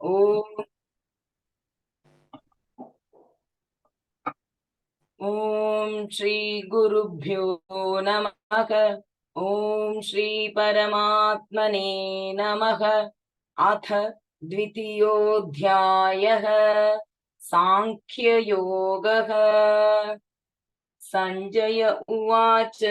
ఓం ఓం శ్రీ గురుభ్యో నమః. ఓం శ్రీ పరమాత్మనే నమః. అథ ద్వితీయోऽధ్యాయः సాంఖ్యయోగः. సంజయ ఉవాచ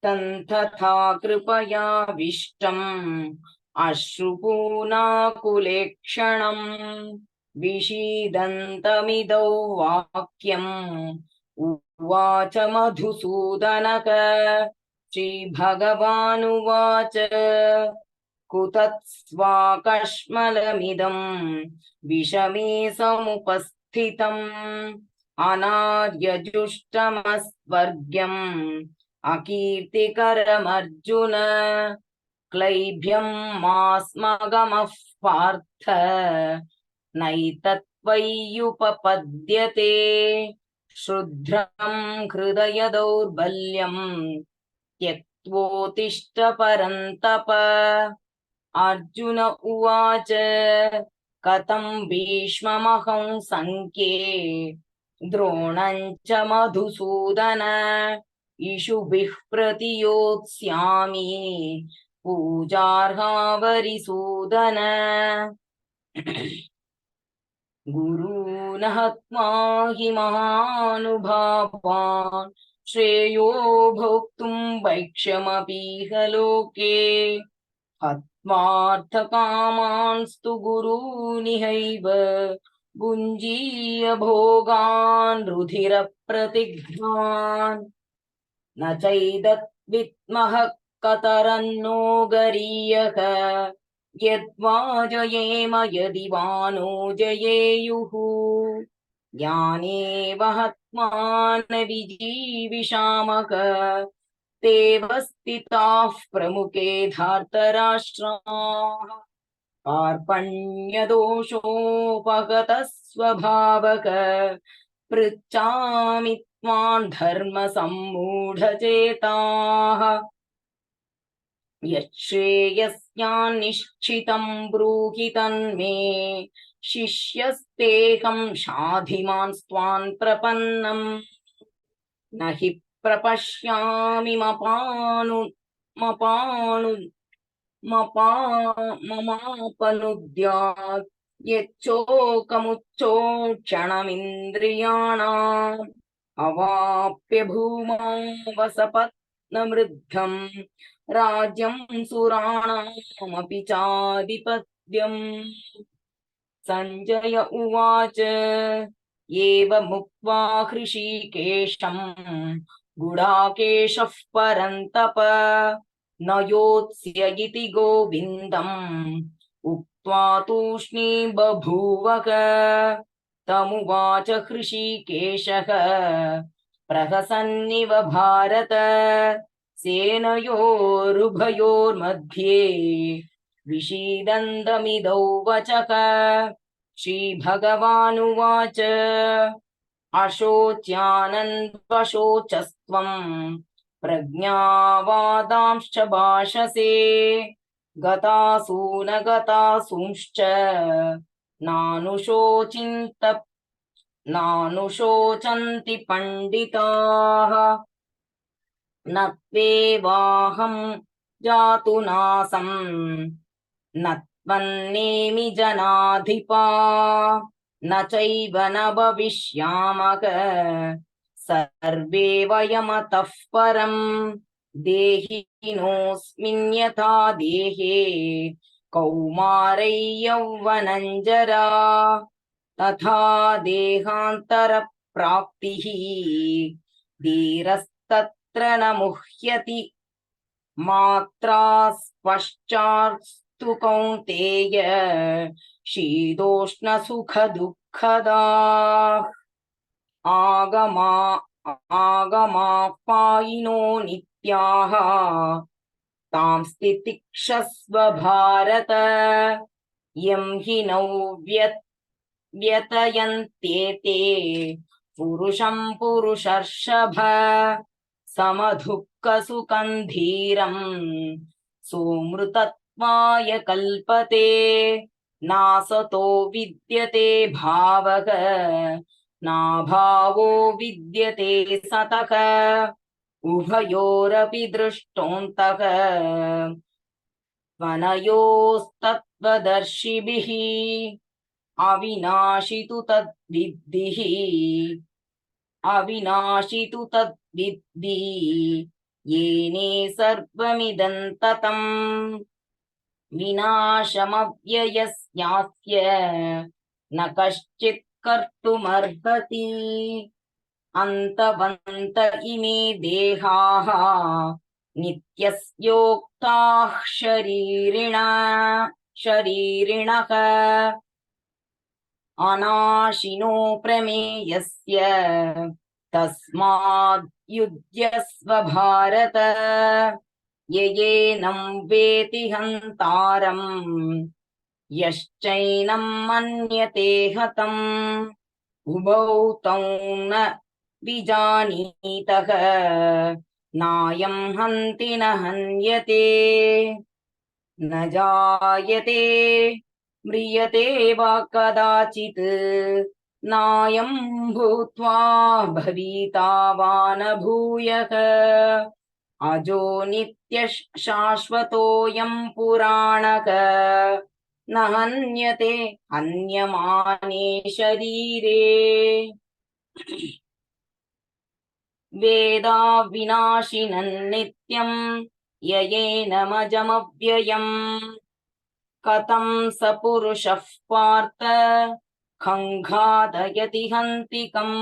तं तथा कृपयाविष्टम् अश्रुपूर्णाकुलेक्षणम् विषीदन्तमिदौ वाक्यम् उवाच मधुसूदनः. श्रीभगवानुवाच कुतस्त्वाकश्मलमिदं विषमे समुपस्थितम् अनार्यजुष्टमस्वर्ग्यम् अकीर्तिकरमर्जुन. क्लैभ्यं मास्मगमः पार्थ नैतत्त्वय्युपपद्यते. क्षुद्रं हृदय दौर्बल्यं त्यक्त्वोत्तिष्ठ परन्तप. अर्जुन उवाच कथं भीष्ममहं संख्ये द्रोणं च मधुसूदन इषुभिः प्रतियोत्स्यामि पूजार्हावरिसूदन. गुरून् हत्वा हि महानुभावान् श्रेयो भोक्तुं वैक्ष्यमपीह लोके. हत्वार्थकामांस्तु गुरूनिहैव भुञ्जीय भोगान् रुधिरप्रतिघ्नान्. न चैदद्विद्मः कतरन्नो गरीयः यद्वा जयेम यदि वा नो जयेयुः. ज्ञानेव हत्वान् विजीविषामः तेव स्थिताः प्रमुखे धार्तराष्ट्राः. कार्पण्यदोषोपगतः स्वभावः पृच्छामि त्वां धर्मसम्मूढचेताः. यच्छ्रेयस्यान्निश्चितं ब्रूहि तन्मे शिष्यस्तेऽहं शाधिमान् त्वां प्रपन्नम्. न हि प्रपश्यामि ममापनुद्यात् यच्चोकमुच्चोक्षणमिन्द्रियाणाम्. अवाप्य भूमां वसपत्नमृद्धम् राज्यं सुराणामपि चाधिपत्यम्. संजय उवाच एवमुक्त्वा हृषीकेशं गुडाकेशः परन्तप न योत्स्य इति गोविन्दम् उक्त्वा तूष्णीं बभूवः. तमुवाच हृषीकेशः प्रहसन्निव भारत सेनयोरुभयोर्मध्ये विषीदन्तमिदौ वचः. श्रीभगवानुवाच अशोच्यानन्वशोचस्त्वं प्रज्ञावादांश्च भाषसे गतासून गतासूंश्च नानुशोचन्ति पण्डिताः. न त्वेवाहं जातुनासं न त्वन्नेमि जनाधिपा न चैव न भविष्यामः सर्वे वयमतः परम्. देहिनोऽस्मिन् यथा देहे कौमारै यौवनञ्जरा तथा देहान्तरप्राप्तिः धीरस्तत्र न मुह्यति. मात्रा स्पश्चास्तु कौन्तेय शीतोष्णसुखदुःखदाः. आगमापायिनो नित्याः तां स्थितिक्षस्व भारत. यं हि नौ व्यतयन्त्येते पुरुषं पुरुषर्षभ समदुःखसुखं धीरं सोऽमृतत्वं सत्त्वाय कल्पते नासतो विद्यते भावः नाभावो विद्यते सतः उभयोरपि दृष्टोऽन्तः त्वनयोस्तत्त्वदर्शिभिः अविनाशि तु तद्विद्धिः अविनाशि तु तद्विद्धि येने सर्वमिदं ततम् विनाशमव्ययस्यास्य न कश्चित् कर्तुमर्हति अन्तवन्त इमे देहाः नित्यस्योक्ताः शरीरिणः अनाशिनो प्रमेयस्य तस्माद् युध्यस्व भारत येनं वेति हन्तारम् यश्चैनं मन्यते हतम् उभौ तौ न विजानीतः नायं हन्ति न हन्यते न जायते म्रियते वा कदाचित् नायं भूत्वा भविता वा न भूयः अजो नित्यः शाश्वतोऽयं पुराणः न हन्यते हन्यमाने शरीरे वेदा विनाशिनं नित्यं ययेनमजमव्ययम् कथं स पुरुषः पार्थ खङ्घातयति हन्तिकम्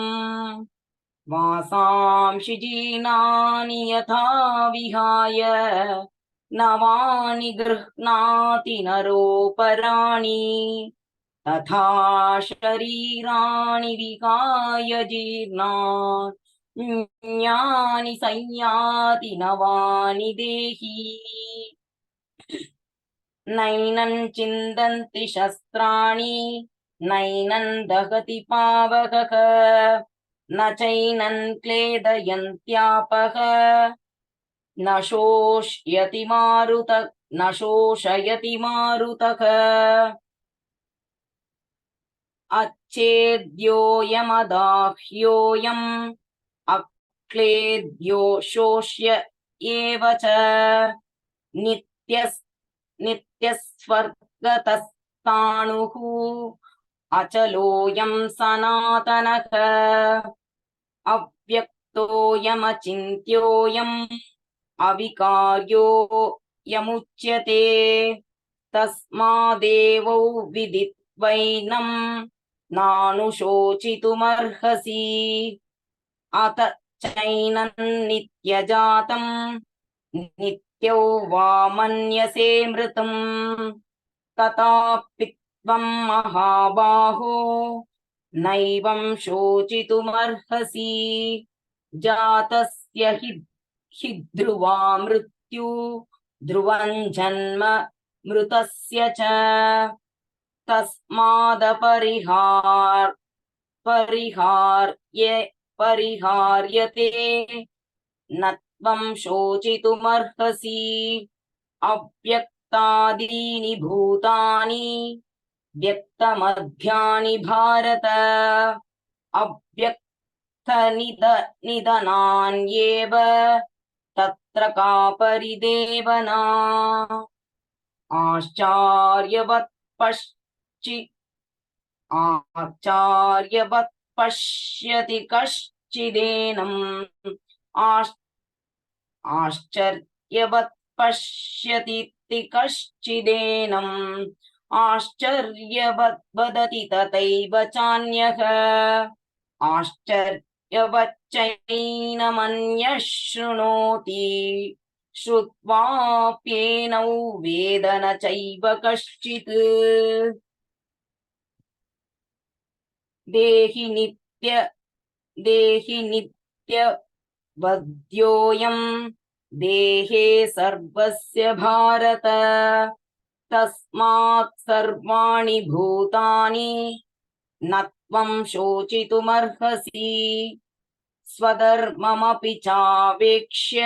वासांसि जीर्णानि यथा विहाय नवानि गृह्णाति नरोपराणि तथा शरीराणि विहाय जीर्णानि संयाति नवानि देहि नैनं चिन्दन्ति शस्त्राणि नैनं दहति पावकः न चैनं क्लेदयन्त्यापः न शोषयति मारुतः अच्छेद्योऽयमदाह्योऽयम् अक्लेद्यो शोष्य एव च नित्यस्वर्गतस्ताणुः अचलोऽयं सनातनः अव्यक्तोऽयमचिन्त्योऽयम् अविकार्योऽयमुच्यते तस्मादेवौ विदित्वैनं नानुशोचितुमर्हसि अत चैनं नित्यजातं नित्यौ वा मन्यसे मृतम् तथापि त्वं महाबाहो नैवं शोचितुमर्हसि जातस्य हि ध्रुवा मृत्यु ध्रुवं जन्म मृतस्य च परिहार्यते न त्वं शोचितुमर्हसि अव्यक्तादीनि भूतानि व्यक्तमध्यानि भारत अव्यक्तनिधनान्येव तत्र का परिदेवना आश्चर्यवत् पश्यति कश्चिदेनम् आश्चर्यवत् पश्यतीति कश्चिदेनम् आश्चर्यवत् वदति तथैव चान्यः आश्चर्यवच्चैनमन्यः शृणोति श्रुत्वाप्येनौ वेद न चैव कश्चित् देहि नित्यवद्योऽयं देहे सर्वस्य भारत तस्मात् सर्वाणि भूतानि न त्वं शोचितुमर्हसि स्वधर्ममपि चावेक्ष्य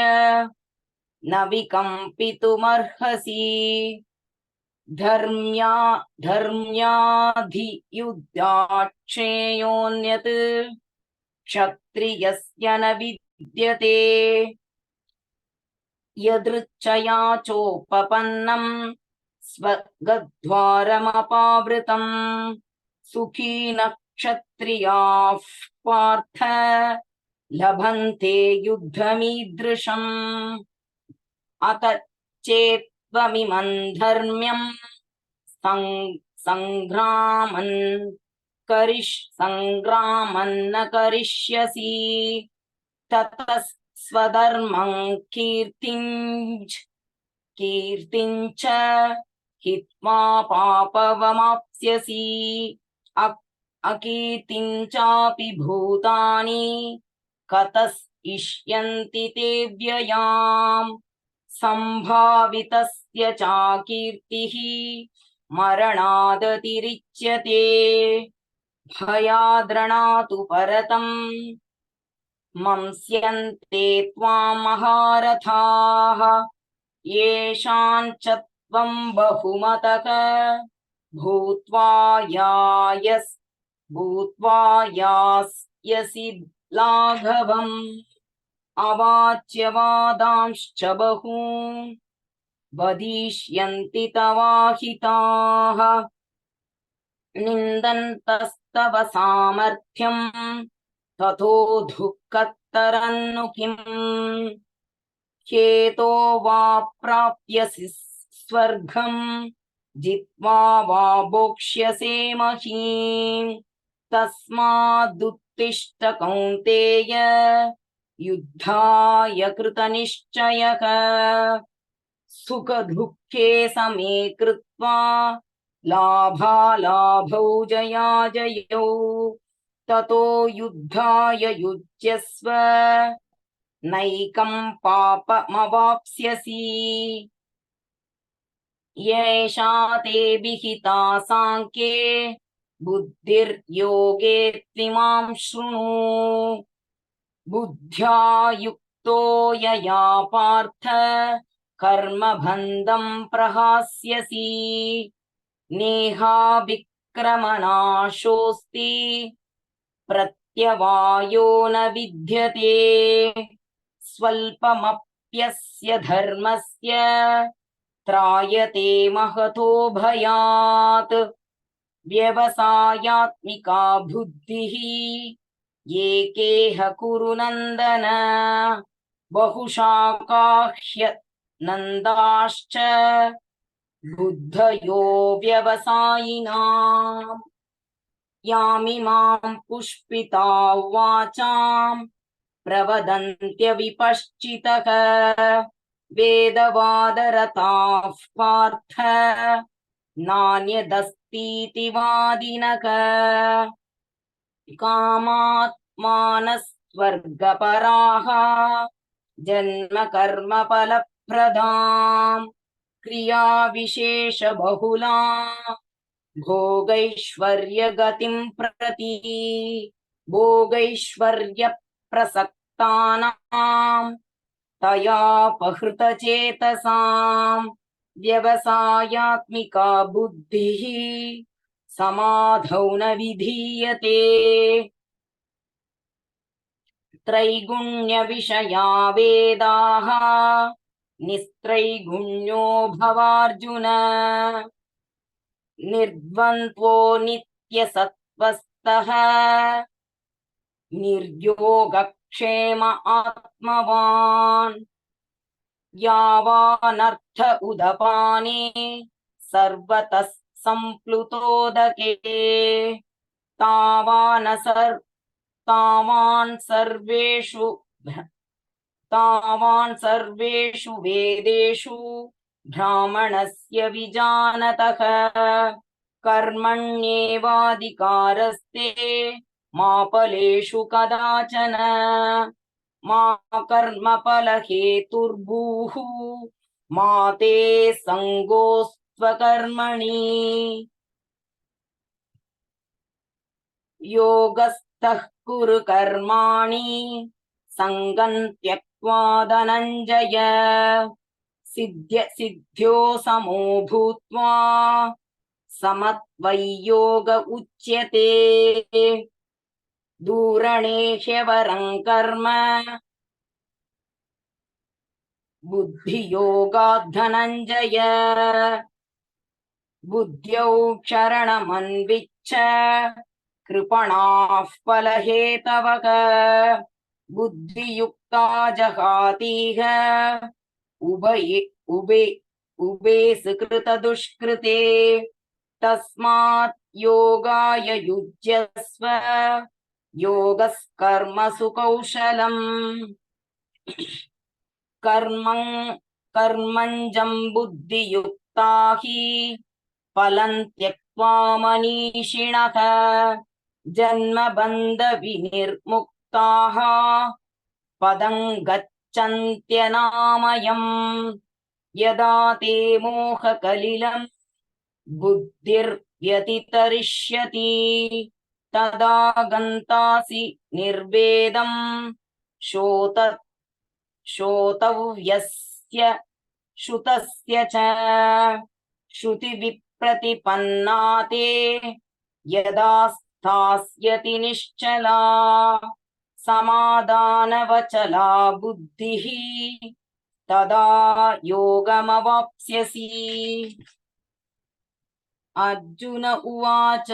न विकम्पितुमर्हसि धर्म्याधियुद्धाक्षेयोऽन्यत् क्षत्रियस्य न विद्यते यदृच्छया चोपपन्नं स्वगद्वारमपावृतम् सुखीनः क्षत्रियाः पार्थ लभन्ते युद्धमीदृशम् अत चेत्त्वमिमं धर्म्यं सङ्ग्रामन्न करिष्यसि ततः स्वधर्मं कीर्तिं च हित्वा पापवमाप्स्यसि अकीर्तिं चापि भूतानि कतस्इष्यन्ति ते व्ययाम् सम्भावितस्य चाकीर्तिः मरणादतिरिच्यते भयाद्रणातु परतम् मंस्यन्ते त्वां महारथाः येषां च त्वं बहुमतः भूत्वा यास्यसि लाघवम् अवाच्य वादांश्च बहून् वदिष्यन्ति तवाहिताः निन्दन्तस्तव सामर्थ्यं ततो दुःखतरन्नु किम् हेतो वा प्राप्यसि स्वर्गं जित्वा वा भोक्ष्यसे महीम् तस्मादुत्तिष्ठ कौन्तेय युद्धाय कृतनिश्चयः सुखदुःखे समे कृत्वा लाभालाभौ जयाजयौ ततो युद्धाय युज्यस्व नैकं पापमवाप्स्यसि येषा ते विहिता साङ्ख्ये बुद्धिर्योगे त्विमां शृणु बुद्ध्या युक्तो यया पार्थ कर्मबन्धं प्रहास्यसि नेहाभिक्रमनाशोऽस्ति प्रत्यवायो न विद्यते स्वल्पमप्यस्य धर्मस्य त्रायते महतो भयात् व्यवसायात्मिका बुद्धिः एकेह कुरु नन्दन बहुशाकाह्यनन्दाश्च बुद्धयो व्यवसायिनाम् यामिमां पुष्पिता वाचां प्रवदन्त्यविपश्चितः वेदवादरताः पार्थ नान्यदस्तीति वादिनः कामात्मानस्वर्गपराः जन्मकर्मफलप्रदां क्रियाविशेषबहुला भोगैश्वर्यगतिं प्रति भोगैश्वर्यप्रसक्तानां तयापहृतचेतसां व्यवसायात्मिका बुद्धिः समाधौ न विधीयते त्रैगुण्यविषया वेदाः निस्त्रैगुण्यो भवार्जुन निर्द्वन्द्वो नित्यसत्त्वस्थः निर्योगक्षेम आत्मवान् यावानर्थ उदपाने सर्वतः सम्प्लुतोदके तावान् सर्वेषु वेदेषु ब्राह्मणस्य विजानतः कर्मण्येवाधिकारस्ते मा फलेषु कदाचन मा कर्मफलहेतुर्भूः मा ते सङ्गोऽस्त्वकर्मणि योगस्थः कुरु कर्माणि सङ्गं त्यक्त्वा धनञ्जय सिद्ध्यो समो भूत्वा समत्वय्योग उच्यते दूरणे ह्यवरं कर्म बुद्धियोगात् धनञ्जय बुद्ध्यौ क्षरणमन्विच्छ कृपणाः फलहेतवः बुद्धियुक्ता जहातीह उभे सुकृतदुष्कृते तस्मात् योगाय युज्यस्व योगस्कर्मसु कौशलम् कर्मञ्जं बुद्धियुक्ता हि फलं त्यक्त्वा मनीषिणः जन्मबन्धविनिर्मुक्ताः पदं गच्छन्त्यनामयम् यदा ते मोहकलिलं बुद्धिर्व्यतितरिष्यति तदा गन्तासि निर्वेदं श्रोतव्यस्य श्रुतस्य च श्रुतिविप्रतिपन्ना ते यदा स्थास्यति निश्चला समाधानवचला बुद्धिः तदा योगमवाप्स्यसि। अर्जुन उवाच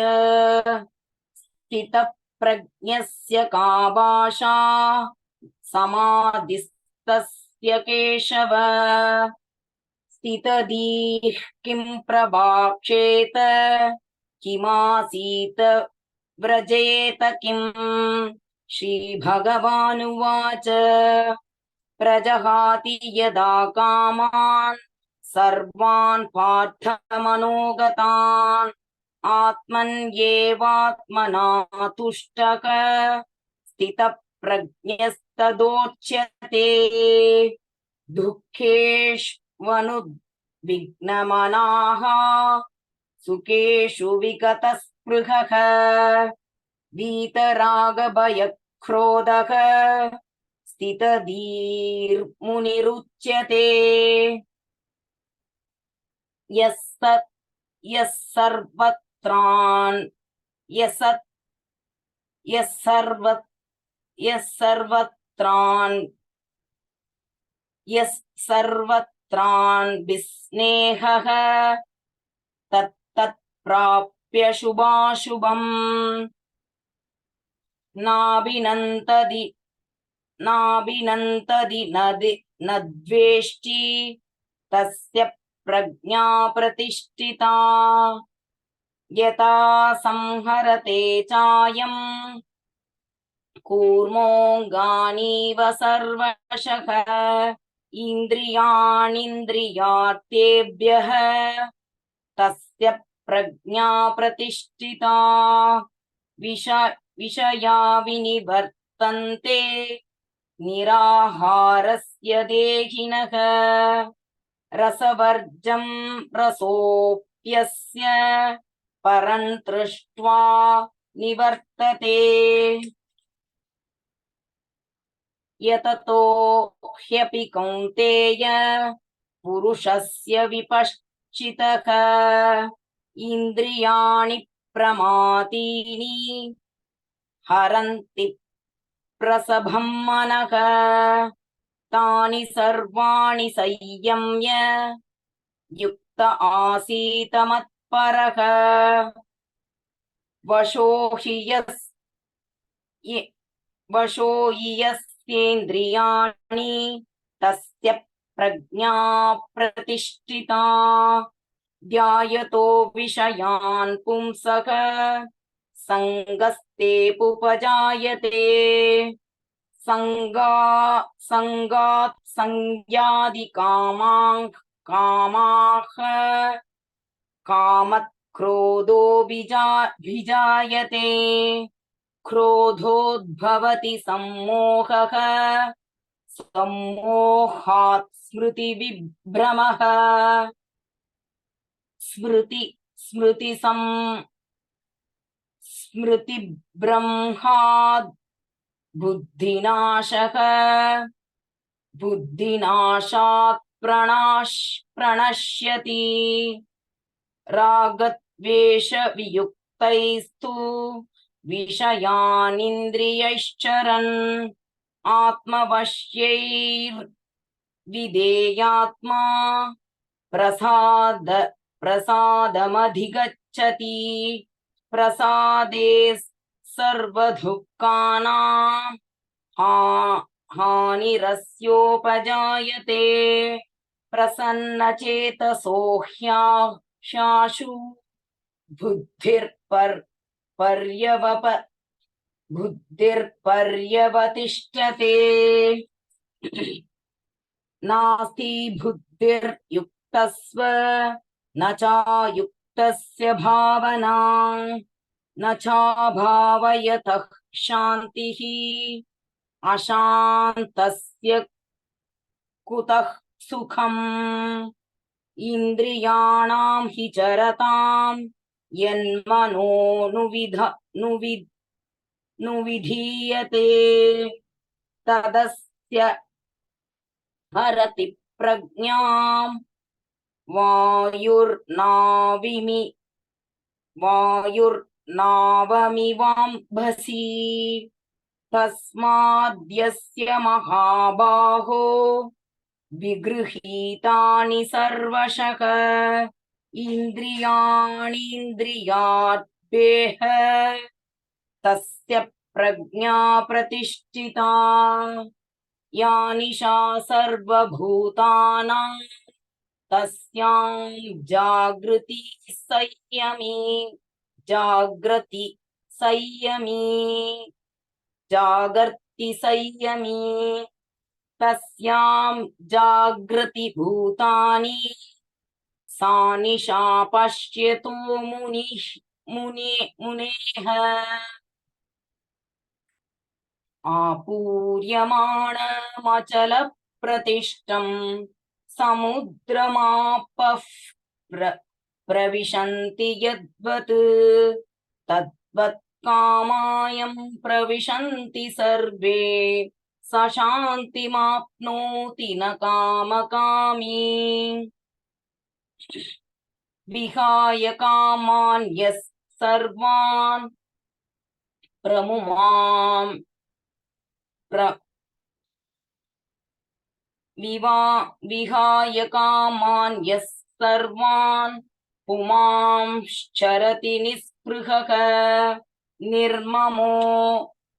स्थितप्रज्ञस्य का भाषा समाधिस्तस्य केशव स्थितधीः किं प्रभाषेत किमासीत व्रजेत किम् श्रीभगवानुवाच प्रजहाति यदा कामान् सर्वान् पार्थमनोगतान् आत्मन्येवात्मना तुष्टः स्थितप्रज्ञस्तदोच्यते दुःखेष्वनुद्विग्नमनाः सुखेषु विगतस्पृहः वीतरागभयक्रोधः स्थितधीर्मुनिरुच्यते यः सर्वत्रान् विस्नेहः तत्तत् प्राप्य शुभाशुभम् नाभिनन्दति न द्वेष्टि तस्य प्रज्ञा प्रतिष्ठिता यथा संहरते चायं कूर्मोऽङ्गानीव सर्वशः इन्द्रियाणीन्द्रियार्थेभ्यः तस्य प्रज्ञा प्रतिष्ठिता विषया विनिवर्तन्ते निराहारस्य देहिनः रसवर्जं रसोऽप्यस्य परं दृष्ट्वा निवर्तते यततो ह्यपि कौन्तेय पुरुषस्य विपश्चितः इन्द्रियाणि प्रमादीनि हरन्ति प्रसभं मनः तानि सर्वाणि संयम्य युक्त आसीत मत्परः वशो हि यस्येन्द्रियाणि तस्य प्रज्ञा प्रतिष्ठिता ध्यायतो विषयान् पुंसः संगस्तेऽपुपजायते संगात् संज्ञादि कामाः कामत् क्रोधो विजायते क्रोधोद्भवति सम्मोहः सम्मोहात् स्मृतिविभ्रमः स्मृतिभ्रंहात् बुद्धिनाशः बुद्धिनाशात् प्रणश्यति रागद्वेषवियुक्तैस्तु विषयानिन्द्रियैश्चरन् आत्मवश्यैर्विधेयात्मा प्रसादमधिगच्छति प्रसादे सर्वदुःखानां हानिरस्योपजायते प्रसन्नचेतसो ह्याशु बुद्धिर्पर्यवतिष्ठते नास्ति बुद्धिर्युक्तस्व न चायुक्तस्य भावना न चाभावयतः शान्तिः अशान्तस्य कुतः सुखम् इन्द्रियाणां हि चरतां यन्मनोनुविधीयते तदस्य हरति प्रज्ञां वायुर्नावमिवाम्भसि तस्माद्यस्य महाबाहो विगृहीतानि सर्वशः इन्द्रियाणीन्द्रियार्थेह तस्य प्रज्ञा प्रतिष्ठिता या निशा सर्वभूतानां तस्यां जागृति संयमी तस्यां जागृति भूतानि सा निशा पश्यतो मुनेः आपूर्यमाणमचलप्रतिष्ठं समुद्रमापः प्रविशन्ति यद्वत् तद्वत् कामायं प्रविशन्ति सर्वे स शान्तिमाप्नोति न कामकामी विहाय कामान् यः सर्वान् विहाय कामान् यः सर्वान् पुमांश्चरति निःस्पृहः निर्ममो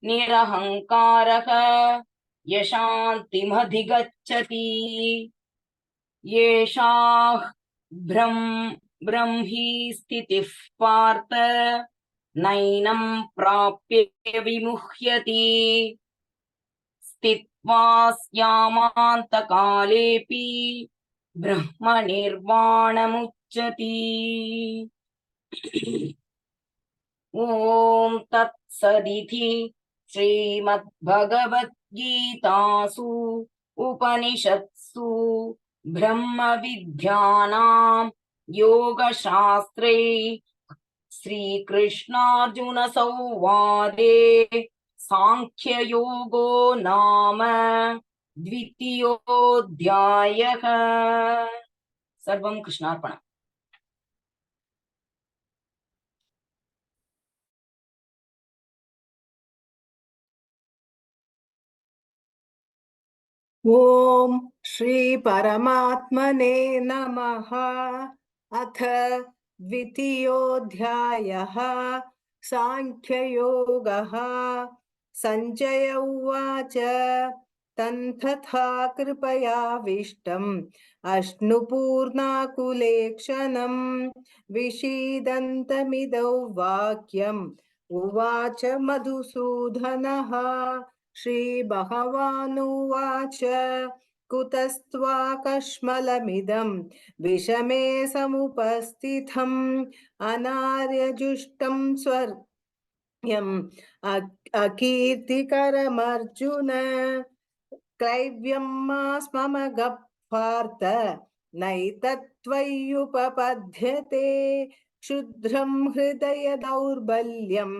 निरहङ्कारः यशान्तिमधिगच्छति येषा ब्रह्मी स्थितिः पार्थ नैनं प्राप्य विमुह्यति स्थित्वा स्यामान्तकालेऽपि ब्रह्मनिर्वाणमुच्यति ॐ तत्सदिति श्रीमद्भगवद्गीतासु उपनिषत्सु ब्रह्मविद्यानां योगशास्त्रे श्रीकृष्णार्जुनसंवादे सांख्ययोगो नाम द्वितीयोऽध्यायः। सर्वं कृष्णार्पणम्। ओम श्री परमात्मने नमः। अथ द्वितीयोऽध्यायः सांख्ययोगः। संजय उवाच तन्तथा कृपयाविष्टम् अश्नुपूर्णाकुलेक्षणम् विषीदन्तमिदौ वाक्यम् उवाच मधुसूदनः। श्रीभगवानुवाच कुतस्त्वाकश्मलमिदं विषमे समुपस्थितम् अनार्यजुष्टं स्वर्ग्यम् अकीर्तिकरमर्जुन क्लैव्यं मास्ममगपार्थ नैतत्त्वय्युपपद्यते क्षुद्रं हृदय दौर्बल्यं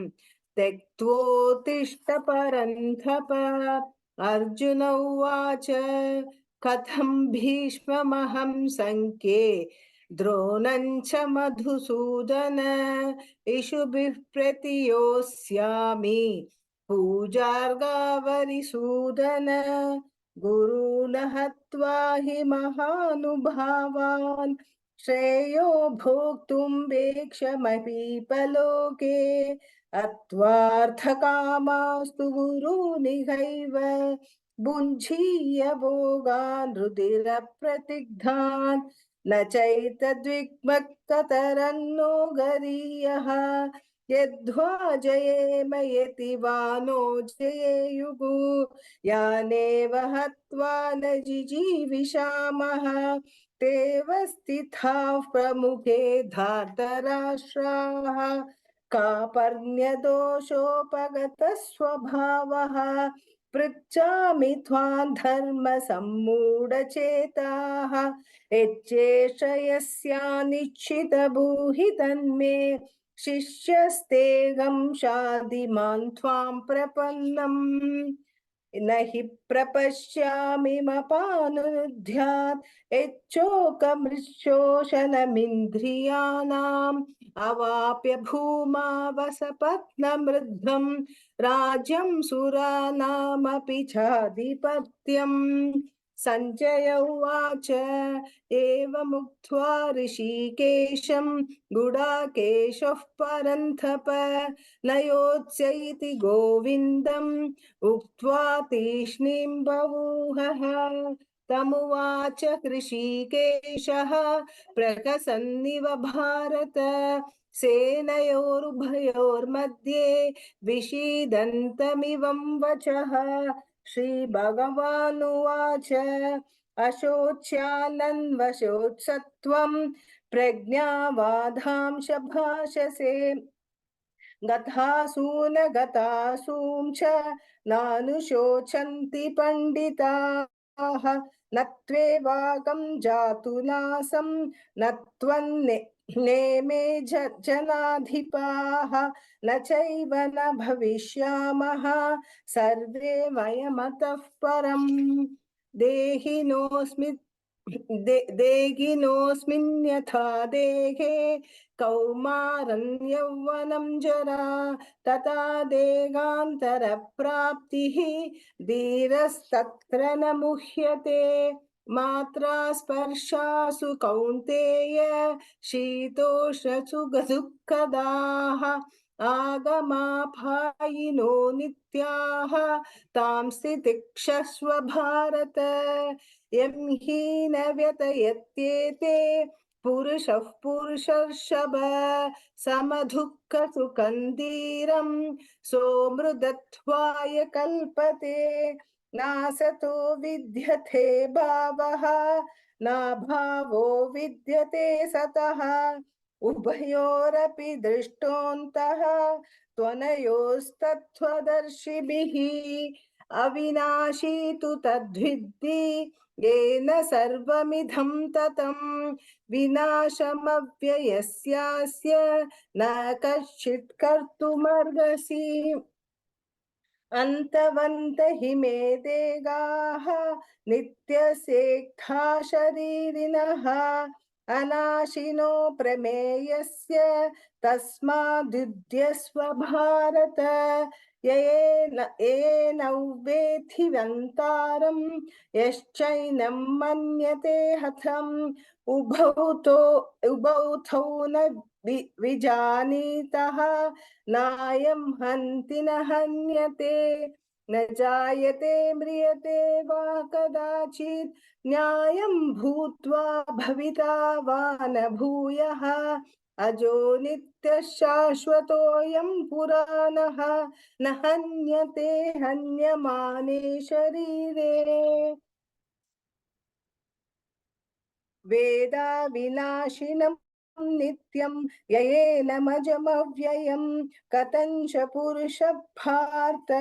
त्यक्त्वोत्तिष्ठ परन्तप। अर्जुन उवाच कथं भीष्ममहं सङ्ख्ये द्रोणं च मधुसूदन इषुभिः प्रतियोत्स्यामि पूजार्गावरिसूदन गुरून् हत्वा हि महानुभावान् श्रेयो भोक्तुं वेक्षमपीपलोके अत्वार्थकामास्तु गुरूनिहैव भुञ्जीय भोगान् रुधिरप्रतिग्धान् न चैतद्विग्मकतरन्नो गरीयः यद्वा जयेम यति वा नो जयेयुः यानेव हत्वा न जिजीविषामः तेव स्थिताः प्रमुखे धार्तराष्ट्राः कार्पण्यदोषोपगतस्वभावः पृच्छामि त्वां धर्मसम्मूढचेताः यच्चेष्टयस्यानिश्चितभूहि तन्मे शिष्यस्तेऽहं शाधिमान् त्वां प्रपन्नम् न हि प्रपश्यामिमपानुद्ध्यात् यच्चोकमृच्छोषणमिन्द्रियाणाम् अवाप्य भूमा वसपत्नमृद्धं राज्यं सुरानामपि चाधिपत्यम् सञ्जय उवाच एवमुक्त्वा ऋषिकेशं गुडाकेशः परन्तप न योत्स्य इति गोविन्दम् उक्त्वा तीक्ष्णीं बभूवः तमुवाच ऋषिकेशः प्रहसन्निव भारत सेनयोरुभयोर्मध्ये विषीदन्तमिवं वचः श्रीभगवानुवाच अशोच्यानन्वशोत्सत्वं प्रज्ञावादांश भाषसे गतासून गतासूं च नानुशोचन्ति पंडिताः न त्वेवाकं जातुनासं न त्वन्नेमे जनाधिपाः न चैव न भविष्यामः सर्वे वयमतः परम् देहिनोऽस्मिन् यथा देहे कौमारं यौवनं जरा तथा देहान्तरप्राप्तिः धीरस्तत्र न मुह्यते मात्रा स्पर्शासु कौन्तेय शीतोष्णसुखदुःखदाः आगमापायिनो नित्याः तां स्थितिक्षस्व भारत यं हि न व्यतयत्येते पुरुषः पुरुषर्षभ समदुःखसुखं धीरं सोमृतत्वाय कल्पते नासतो विद्यते भावः नाभावो विद्यते सतः उभयोरपि दृष्टोऽन्तः त्वनयोस्तत्त्वदर्शिभिः अविनाशी तु तद्विद्धि येन सर्वमिदं ततं विनाशमव्ययस्यास्य न कश्चित् कर्तुमर्हसि अन्तवन्त हि मे देगाः नित्यसेक्था शरीरिणः अनाशिनो प्रमेयस्य तस्माद्युध्यस्व भारत येनौ वेत्ति वन्तारं यश्चैनं मन्यते हतम् उभौ तौ न विजानीतः नायं हन्ति न हन्यते न जायते म्रियते वा कदाचित् न्यायं भूत्वा भविता वा न भूयः अजो नित्यः शाश्वतोऽयं पुराणः न हन्यते हन्यमाने शरीरे वेदा विनाशिनं नित्यं ययेनमजमव्ययं कथञ्च पुरुषः पार्थ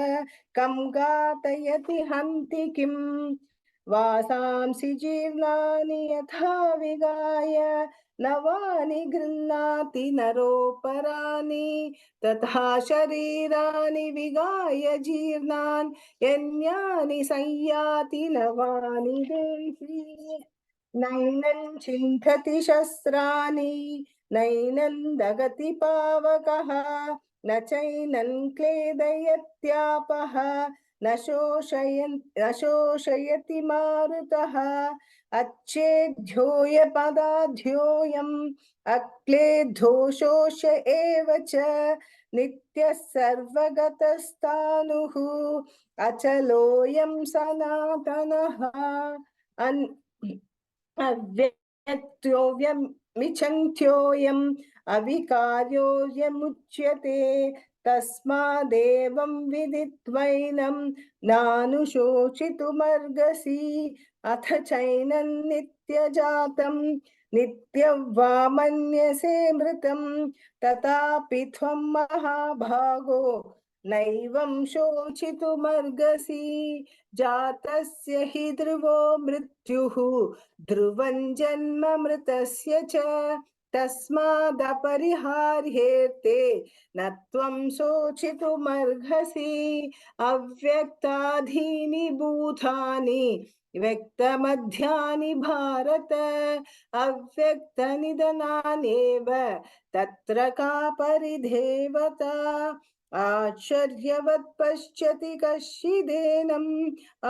कं घातयति हन्ति किम् वासांसि जीर्णानि यथा विगाय नवानि गृह्णाति नरोपराणि तथा शरीराणि विगाय जीर्णान् यन्यानि संयाति नवानि देहि नैनं छिन्धति शस्त्राणि नैनं दगति पावकः न चैनं क्लेदयत्यापः न शोषयति मारुतः अच्छेद्योऽयपदाध्योऽयम् अक्लेद्धोषोष एव च नित्यः सर्वगतस्तानुः अचलोऽयं सनातनः अव्यक्तोऽयमिच्छन्त्योऽयम् अविकार्योऽयमुच्यते तस्मादेवं विदित्वैनं नानुशोचितुमर्हसि अथ चैनं नित्यजातं नित्यं वा मन्यसे मृतं तथापि त्वं महाभागो नैवं शोचितुमर्हसि जातस्य हि ध्रुवो मृत्युः ध्रुवं जन्म मृतस्य च तस्मादपरिहार्येते न त्वं शोचितुमर्हसि अव्यक्ताधीनि भूतानि व्यक्तमध्यानि भारत अव्यक्तनिधनान्येव तत्र का परिदेवता आश्चर्यवत् पश्यति कश्चिदेनम्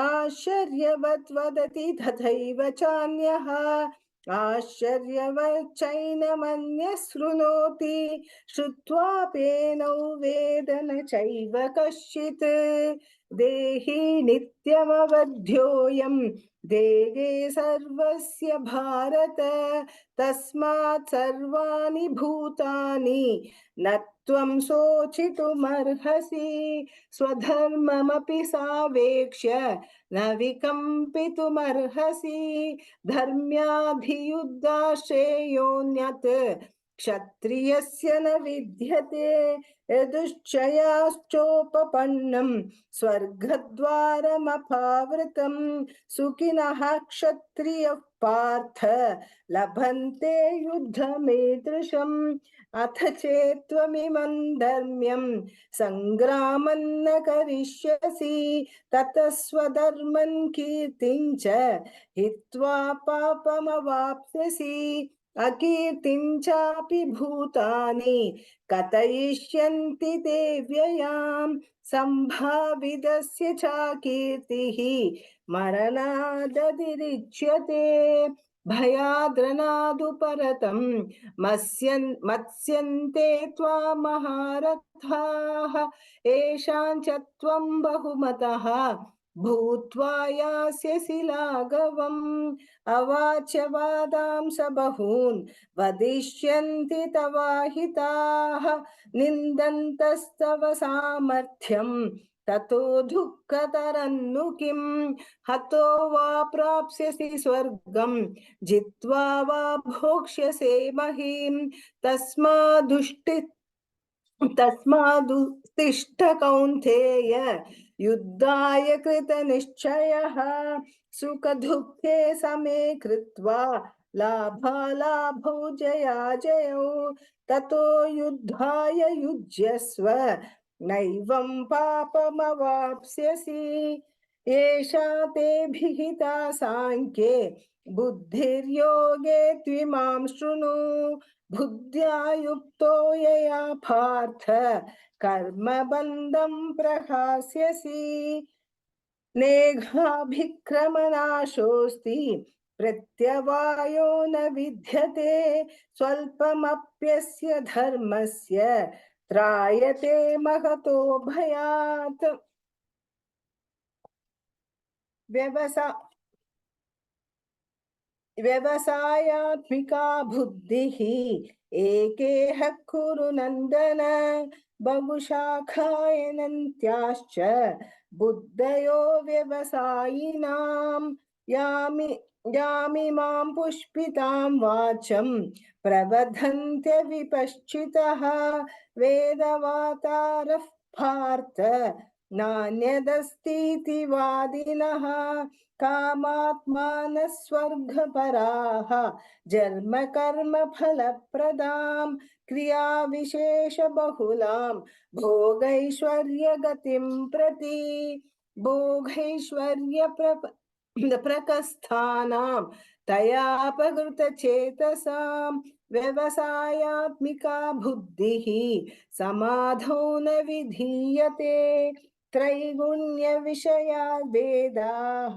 आश्चर्यवत् वदति तथैव चान्यः आश्चर्यवच्चैनमन्यः शृणोति श्रुत्वाप्येनौ वेद न चैव कश्चित् देहि नित्यमवध्योऽयं देहे सर्वस्य भारत तस्मात् सर्वाणि भूतानि न त्वं शोचितुमर्हसि स्वधर्ममपि सावेक्ष्य न विकम्पितुमर्हसि धर्म्याधियुद्धाश्रेयोऽन्यत् क्षत्रियस्य न विद्यते यदुश्चयाश्चोपपन्नं स्वर्गद्वारमपावृतं सुखिनः क्षत्रियः पार्थ लभन्ते युद्धमीदृशम् अथ चेत्त्वमिमं धर्म्यं सङ्ग्रामं न करिष्यसि ततः स्वधर्मं कीर्तिं च हित्वा पापमवाप्स्यसि अकीर्तिं चापि भूतानि कथयिष्यन्ति ते व्ययां सम्भावितस्य चाकीर्तिः मरणादतिरिच्यते भयाद्रनादुपरतं मत्स्यन्ते त्वां महारथाः येषां च त्वं बहुमतः भूत्वा यास्यसि लाघवम् अवाच्य वादांस बहून् वदिष्यन्ति तवाहिताः निन्दन्तस्तव सामर्थ्यं ततो दुःखतरन्नु किम् हतो वा प्राप्स्यसि स्वर्गं जित्वा वा भोक्ष्यसे महीम् तस्मादुत्तिष्ठ कौन्तेय युद्धाय कृतनिश्चयः सुखदुःखे समे कृत्वा लाभालाभौ जयाजयौ ततो युद्धाय युज्यस्व नैवं पापमवाप्स्यसि एषा ते विहिता साङ्ख्ये बुद्धिर्योगे त्विमां शृणु बुद्ध्या युक्तो यया पार्थ कर्मबन्धं प्रहास्यसि नेहाभिक्रमनाशोऽस्ति प्रत्यवायो न विद्यते स्वल्पमप्यस्य धर्मस्य त्रायते महतो भयात् व्यवसायात्मिका बुद्धिः एकेह कुरु नन्दन बहुशाखायनन्त्याश्च बुद्धयो व्यवसायिनां यामिमां पुष्पितां वाचं प्रवदन्त्य विपश्चितः वेदवातारः पार्थ नान्यदस्तीति वादिनः कामात्मानः स्वर्गपराः जन्मकर्मफलप्रदां क्रियाविशेषबहुलां भोगैश्वर्यगतिं प्रति प्रकस्थानां तयापकृतचेतसां व्यवसायात्मिका बुद्धिः समाधौ न विधीयते त्रैगुण्यविषया वेदाः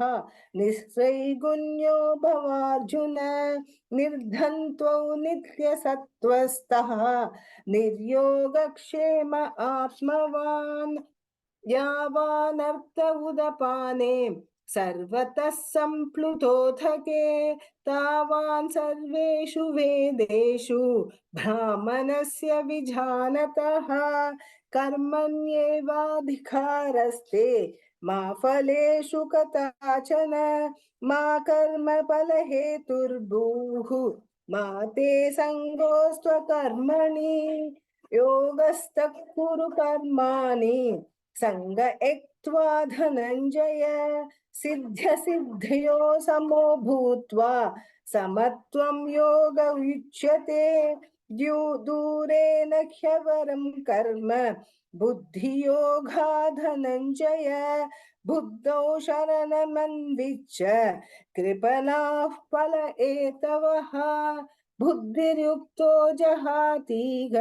निस्त्रैगुण्यो भवार्जुन निर्धन्त्वौ नित्यसत्त्वस्थः निर्योगक्षेम आत्मवान् यावानर्थ उदपाने सर्वतः सम्प्लुतोऽथके तावान् सर्वेषु वेदेषु ब्राह्मणस्य विजानतः कर्मण्येवाधिकारस्ते मा फलेषु कदाचन मा कर्मफलहेतुर्भूः मा ते सङ्गोऽस्त्वकर्मणि योगस्तः कुरु कर्माणि संग एक्त्वा धनञ्जय सिद्ध्य सिद्ध्यो समो भूत्वा समत्वं योग उच्यते दूरेण ह्यवरं कर्म बुद्धियोगा धनञ्जय बुद्धौ शरणमन्विच्य कृपणाः फल एतवः बुद्धिर्युक्तो जहातीह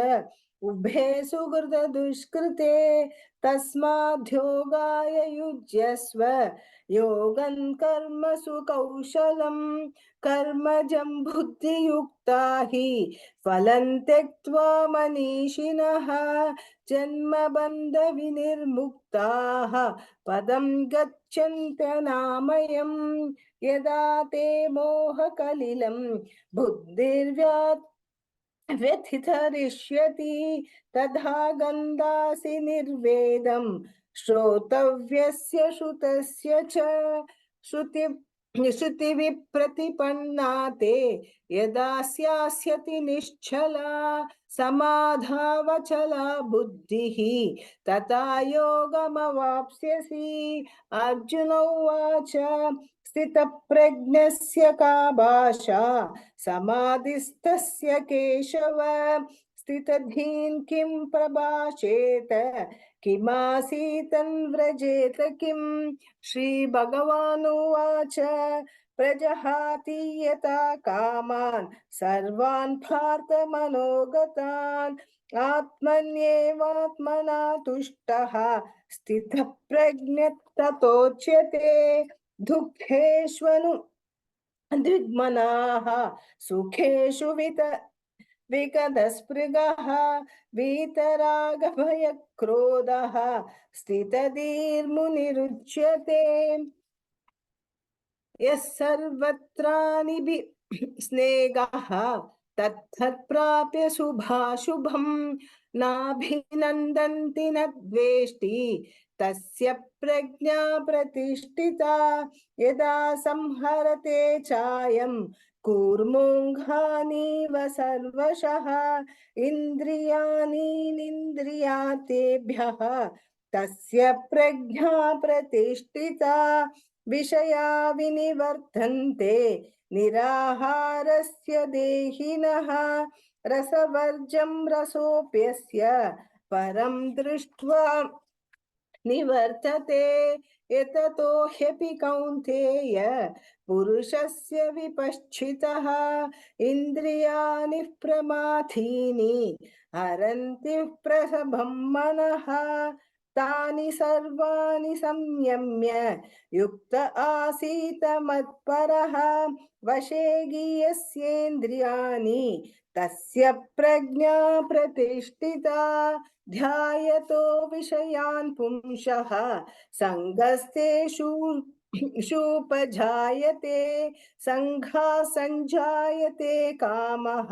उभे सुकृत दुष्कृते तस्माद्योगाय युज्यस्व योगं कर्मसु कौशलं कर्मजं बुद्धियुक्ता हि फलं त्यक्त्वा मनीषिणः जन्मबन्धविनिर्मुक्ताः पदं गच्छन्त्यनामयम् यदा ते मोहकलिलं व्यथितरिष्यति तथा गन्धासि निर्वेदं श्रोतव्यस्य श्रुतस्य च श्रुतिविप्रतिपन्ना ते यदा स्यास्यति निश्चला समाधावचला बुद्धिः तथा योगमवाप्स्यसि अर्जुन उवाच स्थितप्रज्ञस्य का भाषा समाधिस्तस्य केशव स्थितधीन् किं प्रभाषेत किमासीतन् व्रजेत किं श्रीभगवानुवाच प्रजहाति यथा कामान् सर्वान् पार्थमनोगतान् आत्मन्येवात्मना तुष्टः स्थितप्रज्ञस्ततोच्यते दुःखेष्वनु द्विग्मनाः सुखेषु विगतस्पृगः वीतरागभयक्रोधः स्थितधीर्मुनिरुच्यते यः सर्वत्रानिभिस्नेहः तत्तत्प्राप्य शुभाशुभं नाभिनन्दन्ति न द्वेष्टि तस्य प्रज्ञा प्रतिष्ठिता यदा संहरते चायं कूर्मोऽङ्घानीव सर्वशः इन्द्रियाणीन्द्रियातेभ्यः तस्य प्रज्ञा प्रतिष्ठिता विषया विनिवर्तन्ते निराहारस्य देहिनः रसवर्जं रसोऽप्यस्य परं दृष्ट्वा निवर्तते यततो ह्यपि कौन्तेय पुरुषस्य विपश्चितः इन्द्रियाणि प्रमाथीनि हरन्ति प्रसभं मनः तानि सर्वाणि संयम्य युक्त आसीत मत्परः वशे गियस्येन्द्रियाणि तस्य प्रज्ञा प्रतिष्ठिता ध्यायतो विषयान् पुंसः संगस्तेषूपजायते संघा संजायते कामः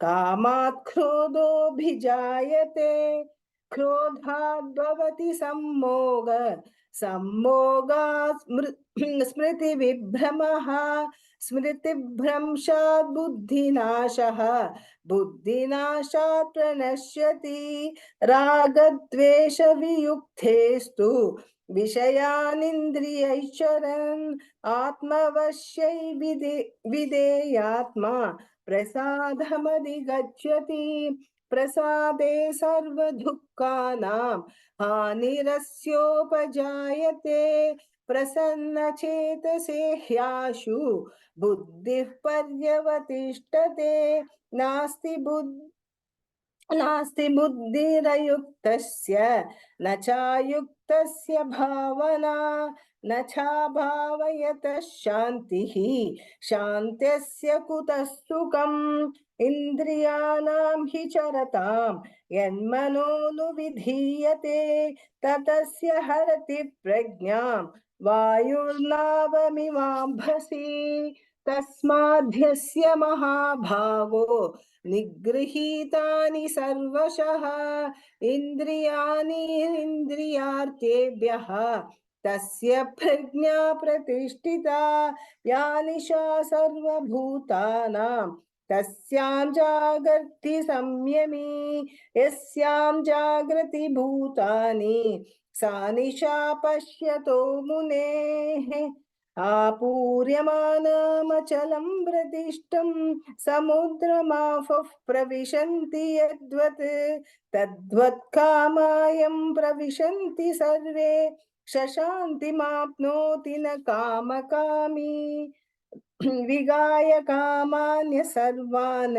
कामात् क्रोधोऽभिजायते क्रोधाद्भवति सम्मोग सम्मोगात् स्मृतिविभ्रमः स्मृतिभ्रंशात् बुद्धिनाशः बुद्धिनाशात् प्रणश्यति रागद्वेषवियुक्तेस्तु विषयानिन्द्रियैश्चरन् आत्मवश्यै विधेयात्मा प्रसादमधिगच्छति प्रसादे सर्वदुःखानां हानिरस्योपजायते प्रसन्नचेतसे ह्याशु बुद्धिः पर्यवतिष्ठते नास्ति बुद्धिरयुक्तस्य न चायुक्तस्य भावना न चाभावयतः शान्तिः शान्त्यस्य कुतः सुखम् इन्द्रियाणां हि चरतां यन्मनोनुविधीयते ततस्य हरति प्रज्ञां वायुर्नावमिवाम्भसि तस्माद्यस्य महाभागो निगृहीतानि सर्वशः इन्द्रियार्थेभ्यः तस्य प्रज्ञा प्रतिष्ठिता या निशा सर्वभूतानां तस्यां जागर्ति संयमी यस्यां जागृति भूतानि सा निशा पश्यतो मुनेः आपूर्यमानमचलं प्रदिष्टं समुद्रमापः प्रविशन्ति यद्वत् तद्वत् कामायं प्रविशन्ति सर्वे शशान्तिमाप्नोति न कामकामी विगाय कामान्य सर्वान्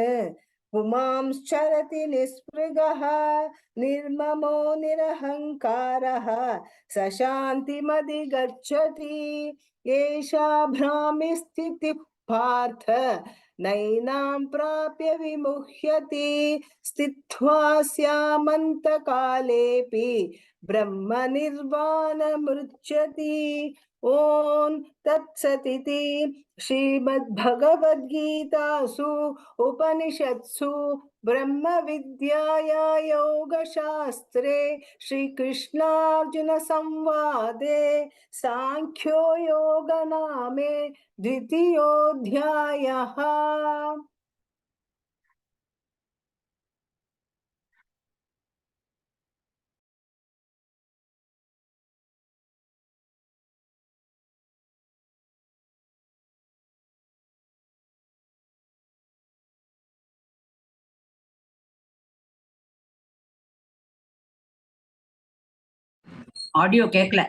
पुमांश्चरति निःस्पृगः निर्ममो निरहङ्कारः स शान्तिमधिगच्छति एषा भ्रामि स्थितिः पार्थ नैनां प्राप्य विमुह्यति स्थित्वा स्यामन्तकालेऽपि ब्रह्मनिर्वाणमुच्यति ॐ तत्सदिति श्रीमद्भगवद्गीतासु उपनिषत्सु ब्रह्मविद्याया योगशास्त्रे श्रीकृष्णार्जुनसंवादे सांख्यो योग नामे द्वितीयोऽध्यायः। ஆடியோ கேட்கல.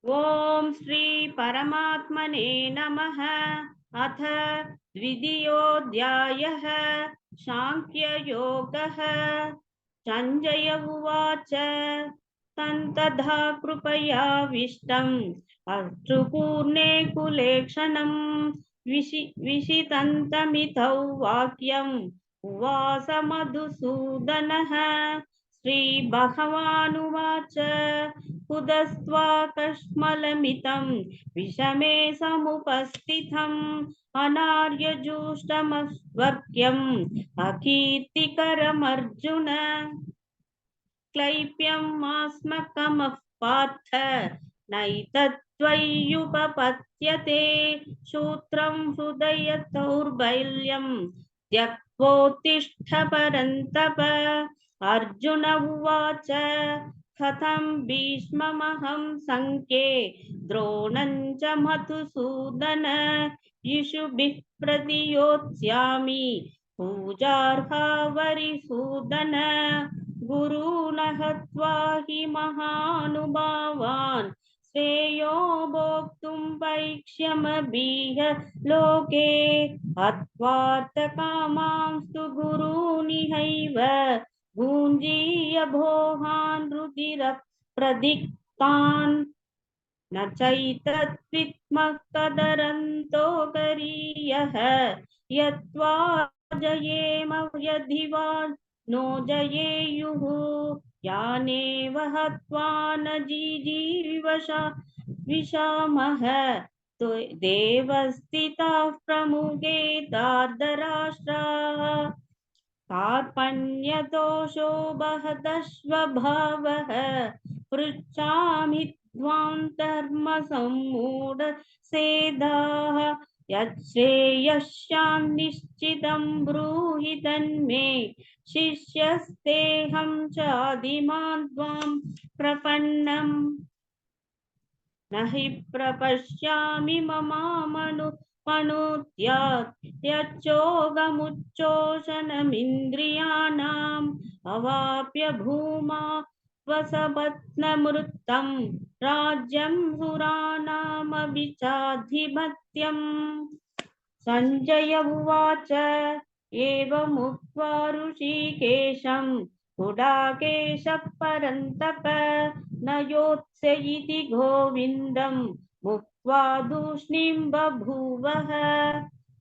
ओम श्री परमात्मने नमः। अथ द्वितीयोऽध्यायः सांख्ययोगः। संजय उवाच तन्तधा कृपयाविष्टम् अश्रुपूर्णे कुलेक्षणम् विषितन्तमितौ वाक्यम् उवास मधुसूदनः। श्रीभगवानुवाच कुतस्त्वाकश्मलमितं विषमे समुपस्थितम् अनार्यजुष्टमस्वर्ग्यम् अकीर्तिकरमर्जुन। क्लैप्यमास्मकमः पार्थ नैतत्त्वय्युपपद्यते शूत्रं हृदयदौर्बल्यं त्यक्त्वोत्तिष्ठ परन्तप। अर्जुन उवाच कथं भीष्ममहं संख्ये द्रोणं च मधुसूदन इषुभिः प्रतियोत्स्यामि पूजार्हा वरिसूदन। गुरून् हत्वा हि महानुभावान् श्रेयो भोक्तुं वैक्ष्यमभीह लोके हत्वार्थकामांस्तु गुरूनिहैव भुञ्जीय भोगान् रुधिरप्रदिक्तान् न चैतद्विद्मः कदरन्तो गरीयः यत्वा जयेम यदि वा नो जयेयुः यानेव हत्वा न जिजीविषामः देवस्थिताः प्रमुखे दार्धराष्ट्राः कार्पण्यदोषो बहदश्वभावः पृच्छामि त्वां धर्मसम्मूढसेदाः यच्छ्रेयस्यान्निश्चितं ब्रूहि तन्मे शिष्यस्तेऽहं चादिमान् त्वां प्रपन्नम् न हि प्रपश्यामि मनुत्यात् यच्चोगमुच्चोषणमिन्द्रियाणाम् अवाप्य भूमा वसपत्नमृतं राज्यं सुराणामभिचाधिपत्यम् सञ्जय उवाच एवमुक्त्वा ऋषिकेशं गुडाकेशः परन्तप न योत्स्य इति गोविन्दं मुक्त्वा तूष्णीं बभूवः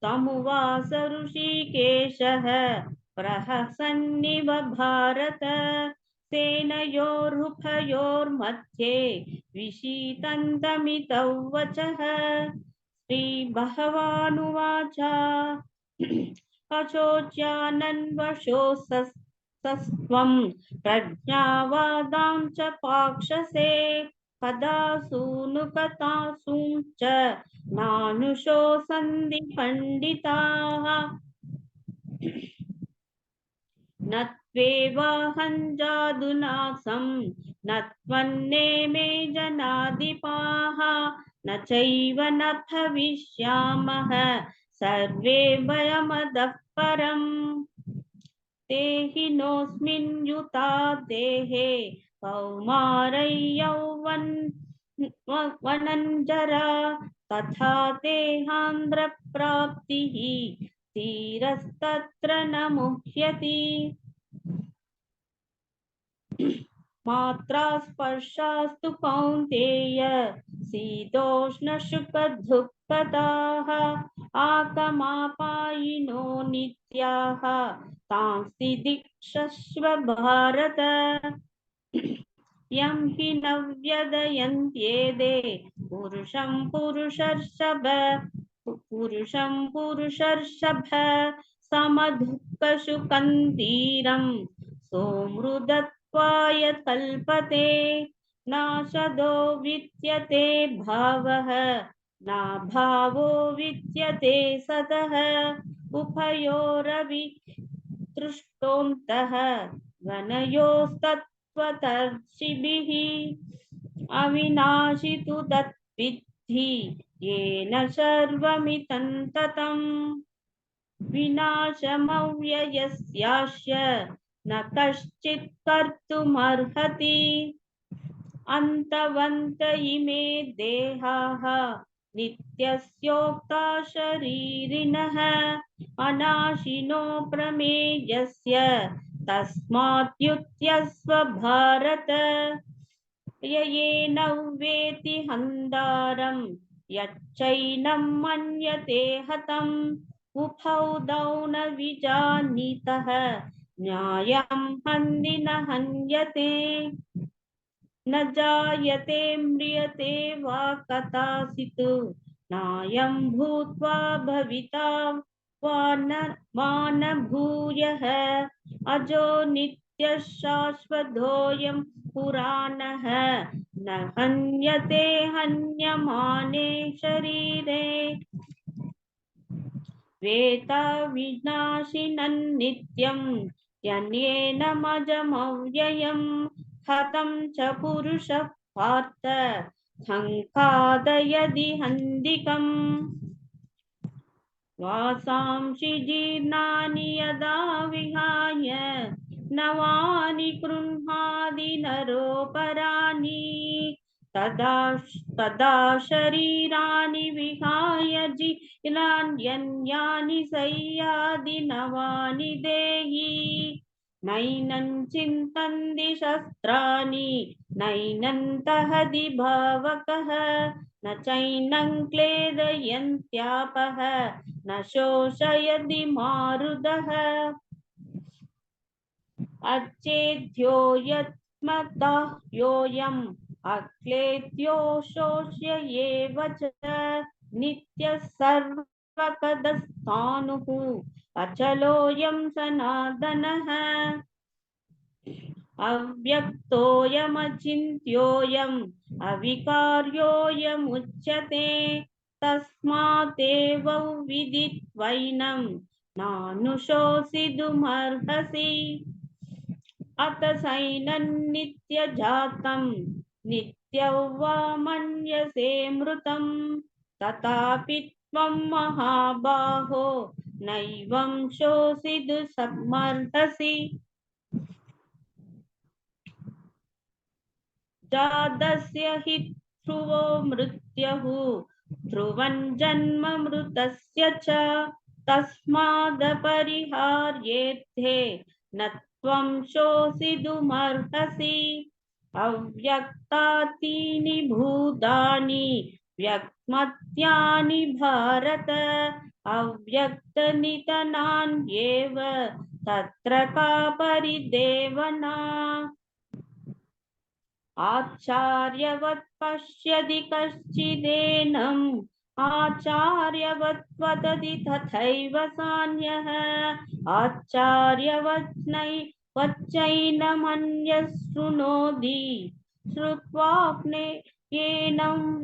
तमुवास ऋषिकेशः प्रहसन्निव भारत सेनयोरुभयोर्मध्ये विषीदन्तमितौ वचः श्रीभगवानुवाच अशोच्यानन्वशोऽसस्त्वं प्रज्ञावादां च पाक्षसे कदा सूनुकतासूं च नानुशोसन्ति पण्डिताः न त्वेवाहं जादुनासं न त्वन्नेमे जनाधिपाः न चैव न भविष्यामः सर्वे वयमतः परम् देहिनोऽस्मिन् युता देहे कौमारै यौवनञ्जरा तथा देहान्ध्रप्राप्तिः धीरस्तत्र न मुह्यति मात्रा स्पर्शास्तु कौन्तेय शीतोष्णसुखदुःखदाः आगमापायिनो नित्याः तांस्ति दीक्षस्व भारत यं हि न व्यदयन्त्येते पुरुषर्षभ समदुःखसुखं धीरं सोमृदत्वाय कल्पते नाशदो विद्यते भावः न भावो विद्यते सतः उभयोरपि दृष्टोऽन्तः गणयोस्तत्त्वदर्शिभिः अविनाशि तु तद्विद्धि येन सर्वमिदं ततम् विनाशमव्ययस्यास्य न कश्चित् कर्तुमर्हति अन्तवन्त इमे देहाः नित्यस्योक्ता शरीरिणः अनाशिनो प्रमेयस्य तस्माद्युध्यस्व भारत येन वेति हन्तारं यच्चैनं मन्यते हतम् उभौ दौ न विजानीतः न्यायं हन्ति न हन्यते न जायते म्रियते वा कदाचित् नायं भूत्वा भविता वा न भूयः अजो नित्यः शाश्वतोऽयं पुराणः न हन्यते हन्यमाने शरीरे वेता विनाशिनं नित्यं यन्येनमजमव्ययं हतं च पुरुषः पार्थ संखादयदि हन्दिकम् वासांसि जीर्णानि यदा विहाय नवानि गृह्णाति नरोपराणि तदा शरीराणि विहाय जीर्णान्यन्यानि संयाति नवानि देहि नैनं चिन्तन्ति शस्त्राणि नैनं दहति भावकः न चैनं क्लेदयन्त्यापः न शोषयति मारुतः अच्छेद्यो यत्मतः योऽयम् अक्लेद्यो शोष्य एव च नित्यः सर्वपदस्थाणुः अचलोऽयं सनातनः अव्यक्तोऽयमचिन्त्योऽयम् अविकार्योऽयमुच्यते तस्मादेव विदित्वैनं नानुशोचितुमर्हसि अत सैनं नित्यजातं नित्यं वा मन्यसे मृतं तथापि त्वं महाबाहो नैवं शोचितुमर्हसि जातस्य हि ध्रुवो मृत्युः ध्रुवं जन्म मृतस्य च तस्मादपरिहार्येथे न त्वं शोचितुमर्हसि अव्यक्तानि भूतानि व्यक्तमत्यानि भारत अव्यक्तनिधनान्येव तत्र का परिदेवना आचार्यवत् पश्यति कश्चिदेनम् आचार्यवत् वदति तथैव सान्यः आचार्यवच्चैनमन्यः शृणोति श्रुत्वाप्नेयेनं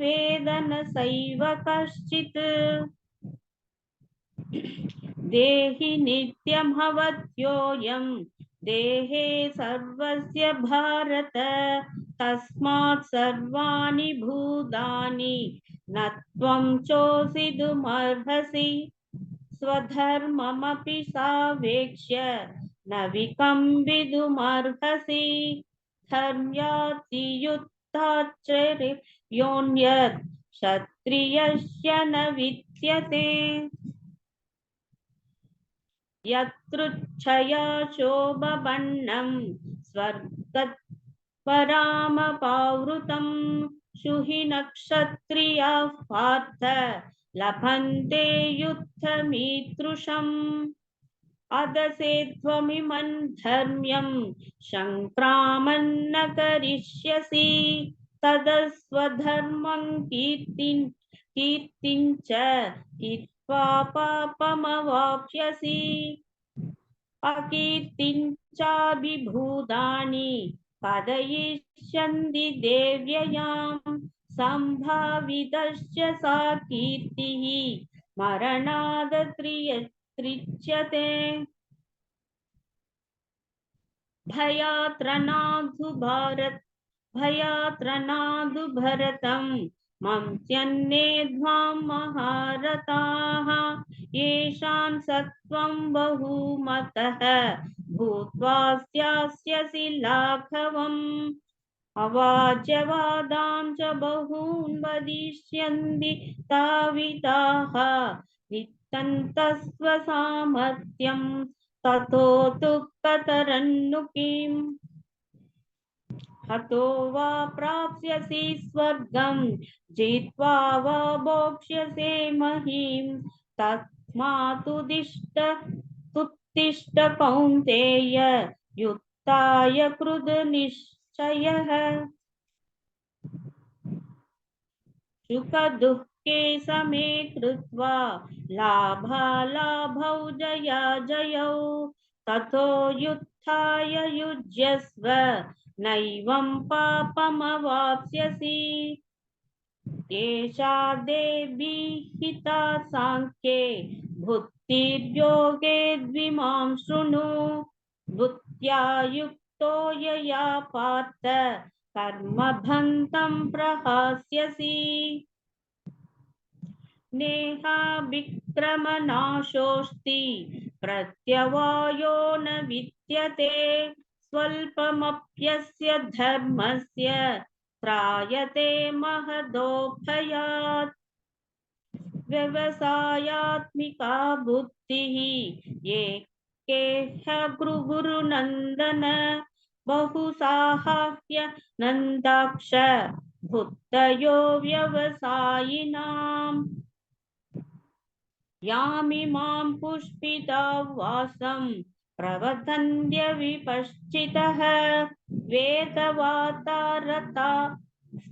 वेद न सैव कश्चित् देहि नित्यमवध्योऽयं देहे सर्वस्य भारत तस्मात् सर्वाणि भूतानि न त्वं शोचितुमर्हसि स्वधर्ममपि सावेक्ष्य न विकम्पितुमर्हसि धर्म्यातियुक्ताचर्योऽन्यत् क्षत्रियस्य न विद्यते यत्रुच्छया शोभवन्नं स्वर्गत् परामपावृतं शुहिनक्षत्रियाः पार्थ लभन्ते युद्धमीदृशम् अदसेत्वमिमं धर्म्यं सङ्क्रामन्न करिष्यसि तदस्वधर्मं कीर्तिं च हित्वा पापमवाप्स्यसि अकीर्तिं चाभिभूतानि पदयिष्यन्ति देव्ययां सम्भावितश्च सा कीर्तिः मरणादत्रिच्यते भयात्रनादु भरतं मंस्यन्ने द्वां महारथाः येषां सत्वं बहुमतः भूत्वा स्यास्यसि लाघवम् अवाच्यवादां च बहून् वदिष्यन्ति ताविताः नित्यन्तस्व सामर्थ्यं ततो दुःखतरन्नु किम् हतो वा प्राप्स्यसि स्वर्गं जित्वा वा भोक्ष्यसे महीं तस्मात्तिष्ठ कौन्तेय युक्ताय कृतनिश्चयः सुखदुःखे समे कृत्वा लाभालाभौ जयाजयौ ततो युद्धाय युज्यस्व नैवं पापमवाप्स्यसि एषा देवी हिता सांख्ये बुद्धिर्योगे द्विमां शृणु बुद्ध्या युक्तो यया पार्थ कर्मभन्तं प्रहास्यसि नेहाभिक्रमनाशोऽस्ति प्रत्यवायो न विद्यते स्वल्पमप्यस्य धर्मस्य त्रायते महदो भयात् व्यवसायात्मिका बुद्धिः एकेह गुरुनन्दन बहुसाहाह्य नन्दाक्ष बुद्धयो व्यवसायिनाम् यामिमां पुष्पिता वासं प्रवदन्त्य विपश्चितः वेदवाता रता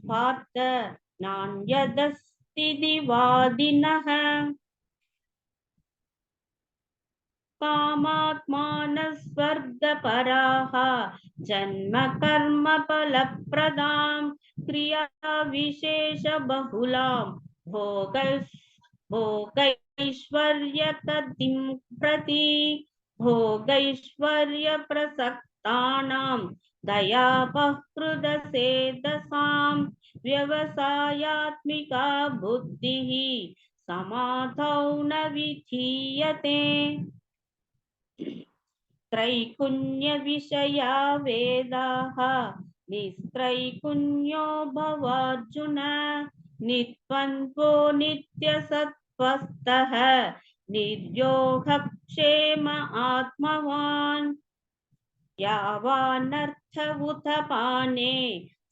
पार्थ नान्यदस्ति स्थितिवादिनः कामात्मानस्वर्गपराः जन्म कर्म फलप्रदां क्रियाविशेषबहुलां भोगैश्वर्यगतिं प्रति भोगैश्वर्यप्रसक्तानां दयापहृदसेदसां व्यवसायात्मिका बुद्धिः समाधौ न विधीयते त्रैगुण्यविषया वेदाः निस्त्रैगुण्यो भवार्जुन निद्वन्द्वो नित्यसत्त्वस्थः निर्योगक्षेम आत्मवान् यावानर्थ उतपाने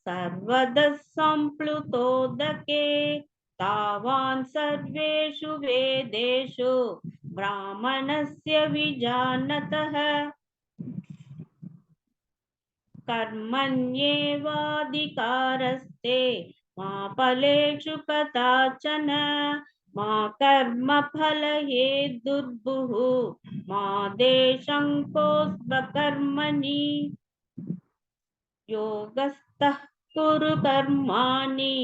सर्वतः सम्प्लुतोदके तावान् सर्वेषु वेदेषु ब्राह्मणस्य विजानतः कर्मण्येवाधिकारस्ते मा फलेषु कदाचन मा कर्मफलहेतुर्भुः मा देशङ्कोऽस्त्वकर्मणि योगस्थः कुरु कर्माणि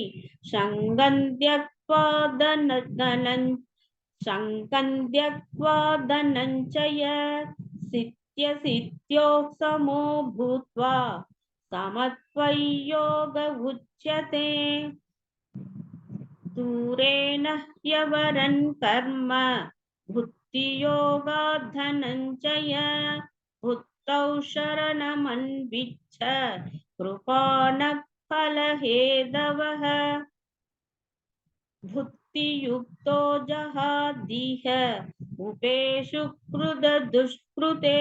सङ्गं त्यक्त्वा धनञ्जय सिद्ध्यसिद्ध्योः समो भूत्वा समत्वयोग उच्यते दूरेण ह्यवरं कर्म बुद्धियोगात् धनञ्जय बुद्धौ शरणमन्विच्छ कृपाणः फलहेतवः बुद्धियुक्तो जहादीह उपेषु कृतदुष्कृते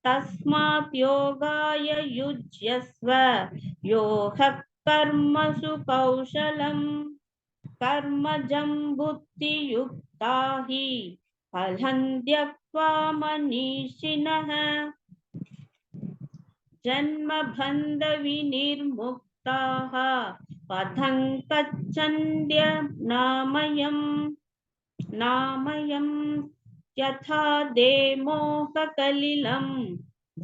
तस्मात् योगाय युज्यस्व योगः कर्मसु कौशलम् कर्मजं बुद्धियुक्ता हि फलं त्यक्त्वा मनीषिणः जन्मबन्धविनिर्मुक्ताः पथं गच्छन्त्य नामयम् यथा देमोहकलिलं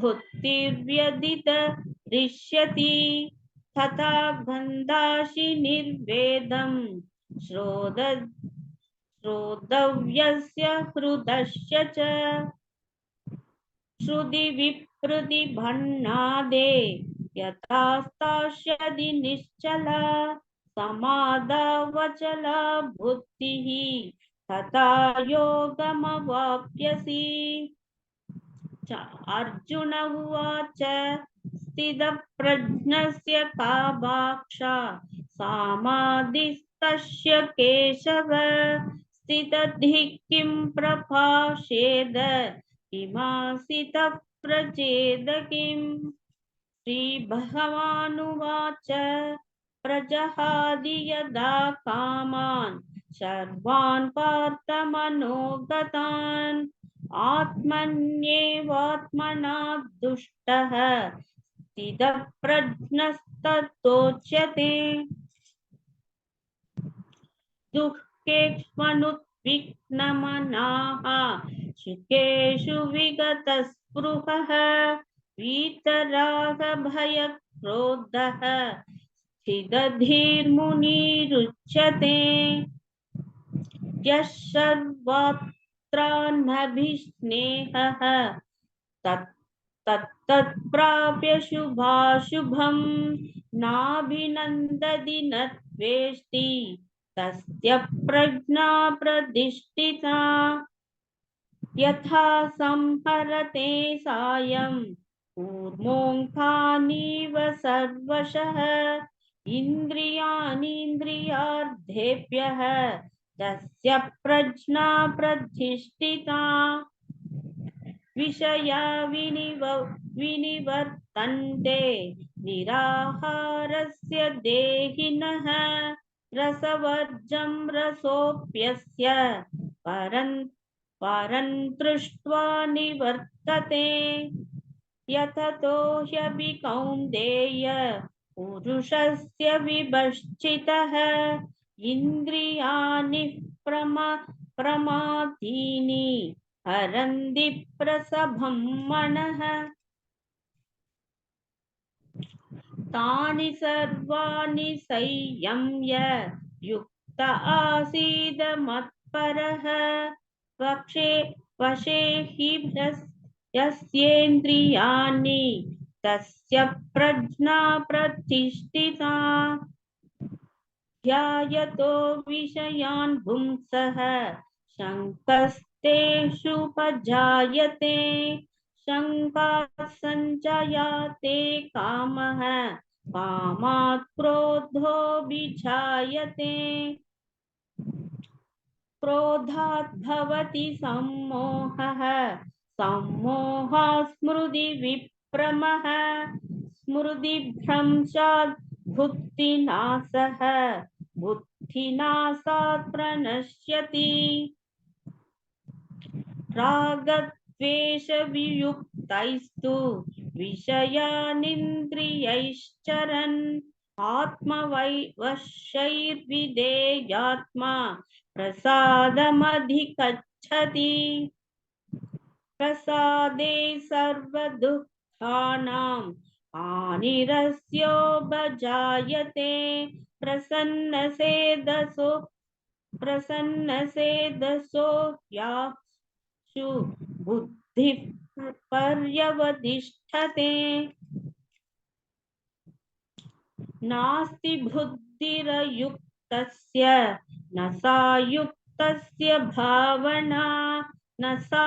बुद्धिर्व्यदितरिष्यति तथा गन्धासि निर्वेदं श्रोतव्यस्य हृदस्य च श्रुति विप्रतिभन्नादे यथा स्थास्यति निश्चला समाधावचला बुद्धिः तथा योगमवाप्स्यसि अर्जुन उवाच स्थितप्रज्ञस्य का भाषा समाधिस्तस्य केशव स्थितधिः किं प्रभाषेद किमासितः प्रचेद किम् श्रीभगवानुवाच प्रजहाति यदा कामान् सर्वान् पार्थमनोगतान् आत्मन्येवात्मना दुष्टः स्थितप्रज्ञस्ततोच्यते दुःखेष्वनुद्विग्नमनाः सुखेषु विगतस्पृहः वीतरागभयक्रोधः स्थितधीर्मुनिरुच्यते यः सर्वत्रानभिस्नेहः तत्तत्प्राप्य शुभाशुभं नाभिनन्दति न द्वेष्टि तस्य प्रज्ञा प्रतिष्ठिता यथा संहरते सायं कूर्मोऽङ्कानीव सर्वशः इन्द्रियाणीन्द्रियार्थेभ्यः तस्य प्रज्ञा प्रतिष्ठिता विषया विनिवर्तन्ते निराहारस्य देहिनः रसवर्जं रसोऽप्यस्य परं दृष्ट्वा निवर्तते यततो ह्यपि कौन्तेय पुरुषस्य विभश्चितः ఇంద్రియాణి ప్రమాదీని హరంది ప్రసభం మనః తాని సర్వాణి సంయమ్య యుక్త ఆసీద మత్పరః వశే హి యస్యేంద్రియాణి తస్య ప్రజ్ఞా ప్రతిష్ఠితా ధ్యాయతో విషయాన్ పుంసః శంకస్తేషుపజాయతే శంకా సంజాయతే కామః కామాత్ క్రోధోభిజాయతే క్రోధాత్ భవతి సమ్మోహః సమ్మోహాత్ స్మృతి విభ్రమః స్మృతిభ్రంశాత్ బుద్ధినాశః బుద్ధినాశాత్ ప్రణశ్యతి రాగద్వేష వియుక్తైస్తు విషయానింద్రియైశ్చరన్ ఆత్మవశైర్విధేయాత్మా ప్రసాదమధిగచ్చతి ప్రసాదే సర్వదుఃఖానాం హానిరస్యోపజాయతే ప్రసన్నసేదసో యాసు బుద్ధి పర్యవతిష్ఠతే నాస్తి బుద్ధిరయుక్తస్య న సాయుక్తస్య భావనా న సా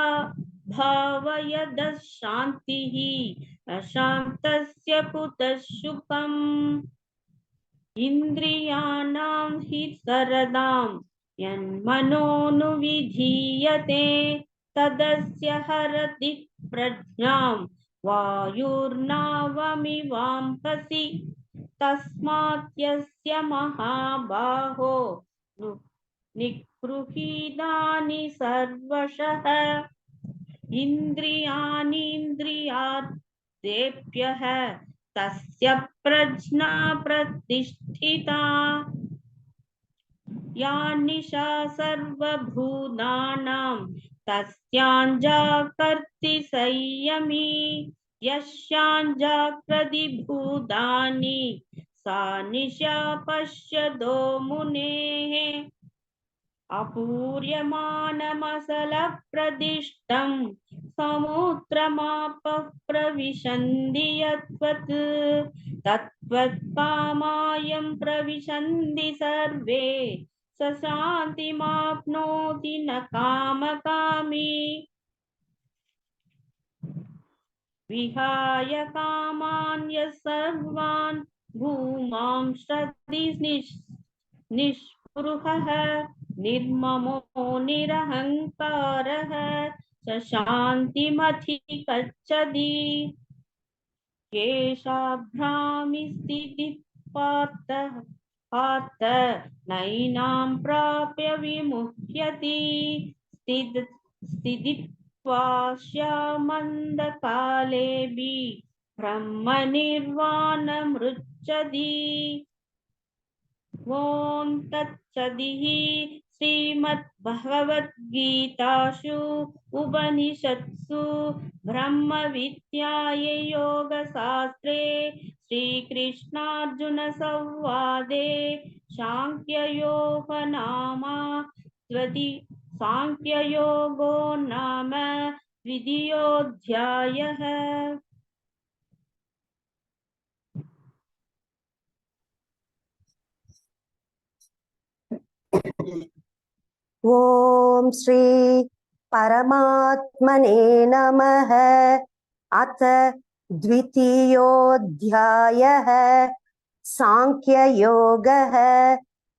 భావయద శాంతిః అశాంతస్య కుతః సుఖం ఇంద్రియాణాం హి సరదాం యన్మనోను విధీయతే తదస్య హరతి ప్రజ్ఞాం వాయుర్నావమివాంపసి తస్మాత్యస్య మహాబాహో నిగృహీతాని సర్వశః ఇంద్రియాణీంద్రియార్థేభ్యః తస్య ప్రజ్ఞా ప్రతిష్ఠితా యా నిశా సర్వభూతానాం తస్యాంజాకర్తి సంయమీ యస్యాంజాగ్రతి భూతాని సా నిశా పశ్యతో మునేః అపూర్యమానమసల ప్రదిష్టం సముద్రమాపః ప్రవిశంది యత్వత్ తత్వత్ కామాయం ప్రవిశంది సర్వే స శాంతిమాప్నోతి న కామకామీ విహాయ కామాన్య సర్వాన్ భూమాంశ్చతి నిస్పృహః నిర్మమో నిరహంకారః స శాంతిమధిగచ్చతి కేశాభ్రామి స్థితి పార్థ నైనాం ప్రాప్య విముహ్యతి స్థితిత్వాస్యామందకాలేభి బ్రహ్మ నిర్వాణమృచ్చతి ఓం తత్సదిః శ్రీమద్భగవద్గీతాసు ఉపనిషత్సు బ్రహ్మ విద్యాయే యోగశాస్త్రే శ్రీకృష్ణార్జున సంవాదే సాంఖ్యయోగో నామ ద్వితీయోऽధ్యాయః. ఓం శ్రీ పరమాత్మనే నమః. అథ ద్వితీయోऽధ్యాయః సాంఖ్యయోగః.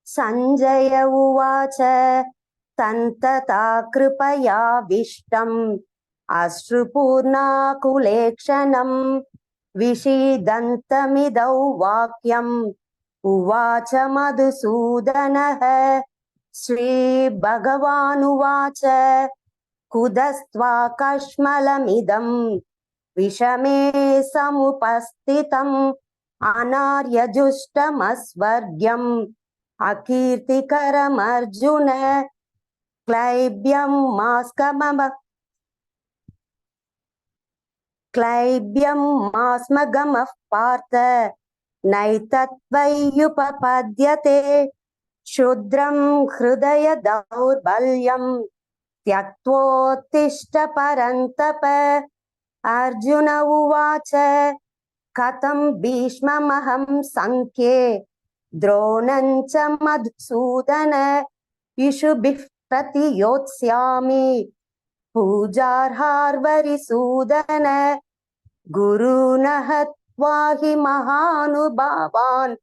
సంజయ ఉవాచ తంతతా కృపయావిష్టం అశ్రుపూర్ణాకులేక్షణం విషీదంతమిదౌ వాక్యం ఉవాచ మధుసూదనః. శ్రీభగవానువాచ కుతస్త్వా కష్మలమిదం విషమే సముపస్థితం అనార్యజుష్టమస్వర్గ్యం अकीर्तिकरमर्जुन क्लैब्यं मास्मगमः पार्थ नैतत्त्वय्युपपद्यते क्षुद्रं हृदय दौर्बल्यं त्यक्त्वोत्तिष्ठ परन्तप अर्जुन उवाच कथं भीष्ममहं संख्ये द्रोणं च मधुसूदन इषुभिः प्रतियोत्स्यामि पूजार्हार्वरिसूदन गुरून् हत्वा हि महानुभावान्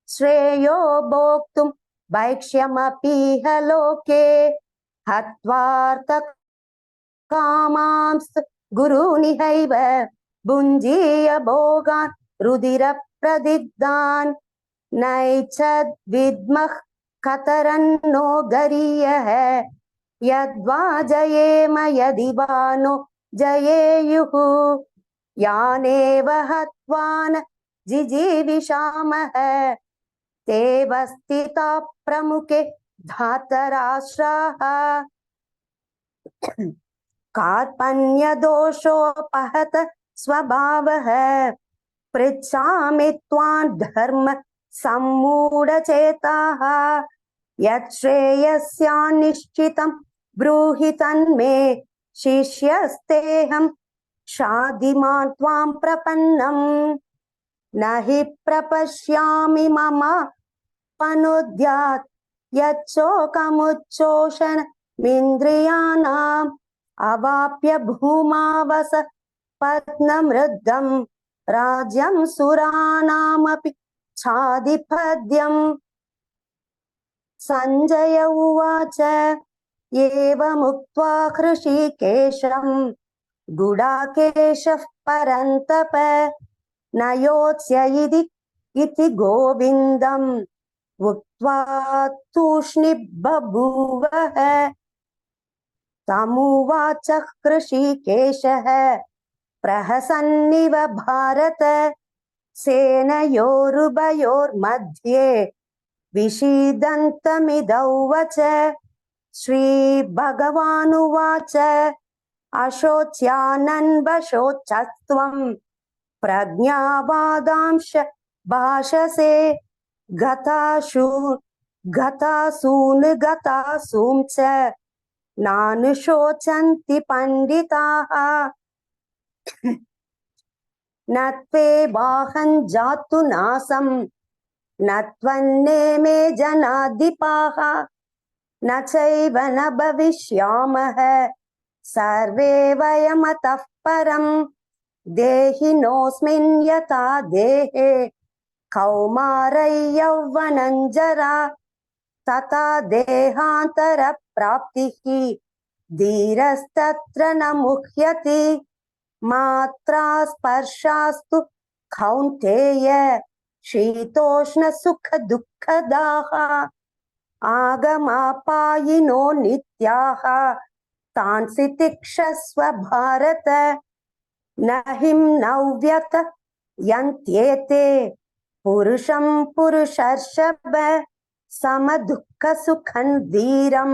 श्रेयो भोक्तुं भैक्ष्यमपीह लोके हत्वार्थकामांस्तु गुरूनिहैव भुञ्जीय भोगान् रुधिरप्रदिग्धान् नैच्छद्विद्मः कतरन्नो गरीयः यद्वा जयेम यदि वा नो जयेयुः यानेव हत्वा न जिजीविषामः तेव स्थिता प्रमुखे धातराष्ट्राः कार्पण्यदोषोपहत स्वभावः पृच्छामि त्वां धर्म सम्मूढचेताः यच्छ्रेयस्यान्निश्चितं ब्रूहि तन्मे शिष्यस्तेऽहं शाधिमान् त्वां प्रपन्नम् न हि प्रपश्यामि ममापनुद्यात् यच्छोकमुच्छोषणमिन्द्रियाणाम् अवाप्य भूमावस पत्नमृद्धं राज्यं सुराणामपि छाधिपद्यम् संजय उवाच एवमुक्त्वा हृषीकेशं गुडाकेशः परन्तप न योत्स्य इति गोविन्दम् उक्त्वा तूष्णीं बभूवः तमुवाच हृषीकेशः प्रहसन्निव भारत सेनयोरुभयोर्मध्ये विषीदन्तमिदौ वच श्रीभगवानुवाच अशोच्यानन्वशोचस्त्वं प्रज्ञावादांश भाषसे गतासून् गतासूं च नानुशोचन्ति पंडिताः न त्वे वाहं जातु नासं न त्वन्नेमे जनाधिपाः न चैव न भविष्यामः सर्वे वयमतः परं देहिनोऽस्मिन् यथा देहे कौमारं यौवनं जरा तथा देहान्तरप्राप्तिः धीरस्तत्र न मुह्यति मात्रा स्पर्शास्तु कौन्तेय शीतोष्ण सुख दुःखदाः आगमापायिनो नित्याः तान् तितिक्षस्व भारत न हिं नव्यत यन्त्येते पुरुषं पुरुषर्षभ समदुःख सुखं धीरं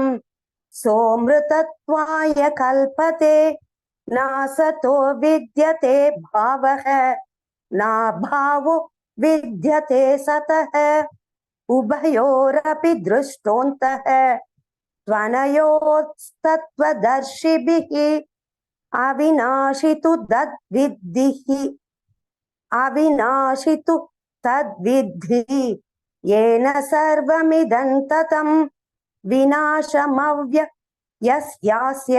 सोमृतत्वाय कल्पते नासतो विद्यते भावः नाभावो विद्यते सतः उभयोरपि दृष्टोऽन्तः त्वनयोस्तत्त्वदर्शिभिः अविनाशि तु तद्विद्धि येन सर्वमिदं ततं विनाशमव्ययस्यास्य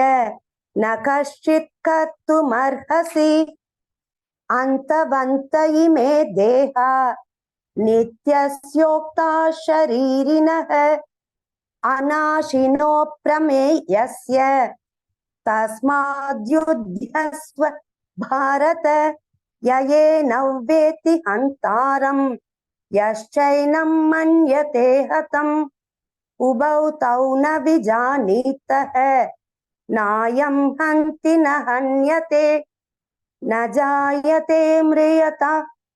न कश्चित् कर्तुमर्हसि अन्तवन्त इमे देहा नित्यस्योक्ता शरीरिणः अनाशिनो प्रमेयस्य तस्माद्युध्यस्व भारत ययेनवेति हन्तारं यश्चैनं मन्यते हतम् उभौ तौ न विजानीतः नायं हन्ति न हन्यते न जायते म्रियता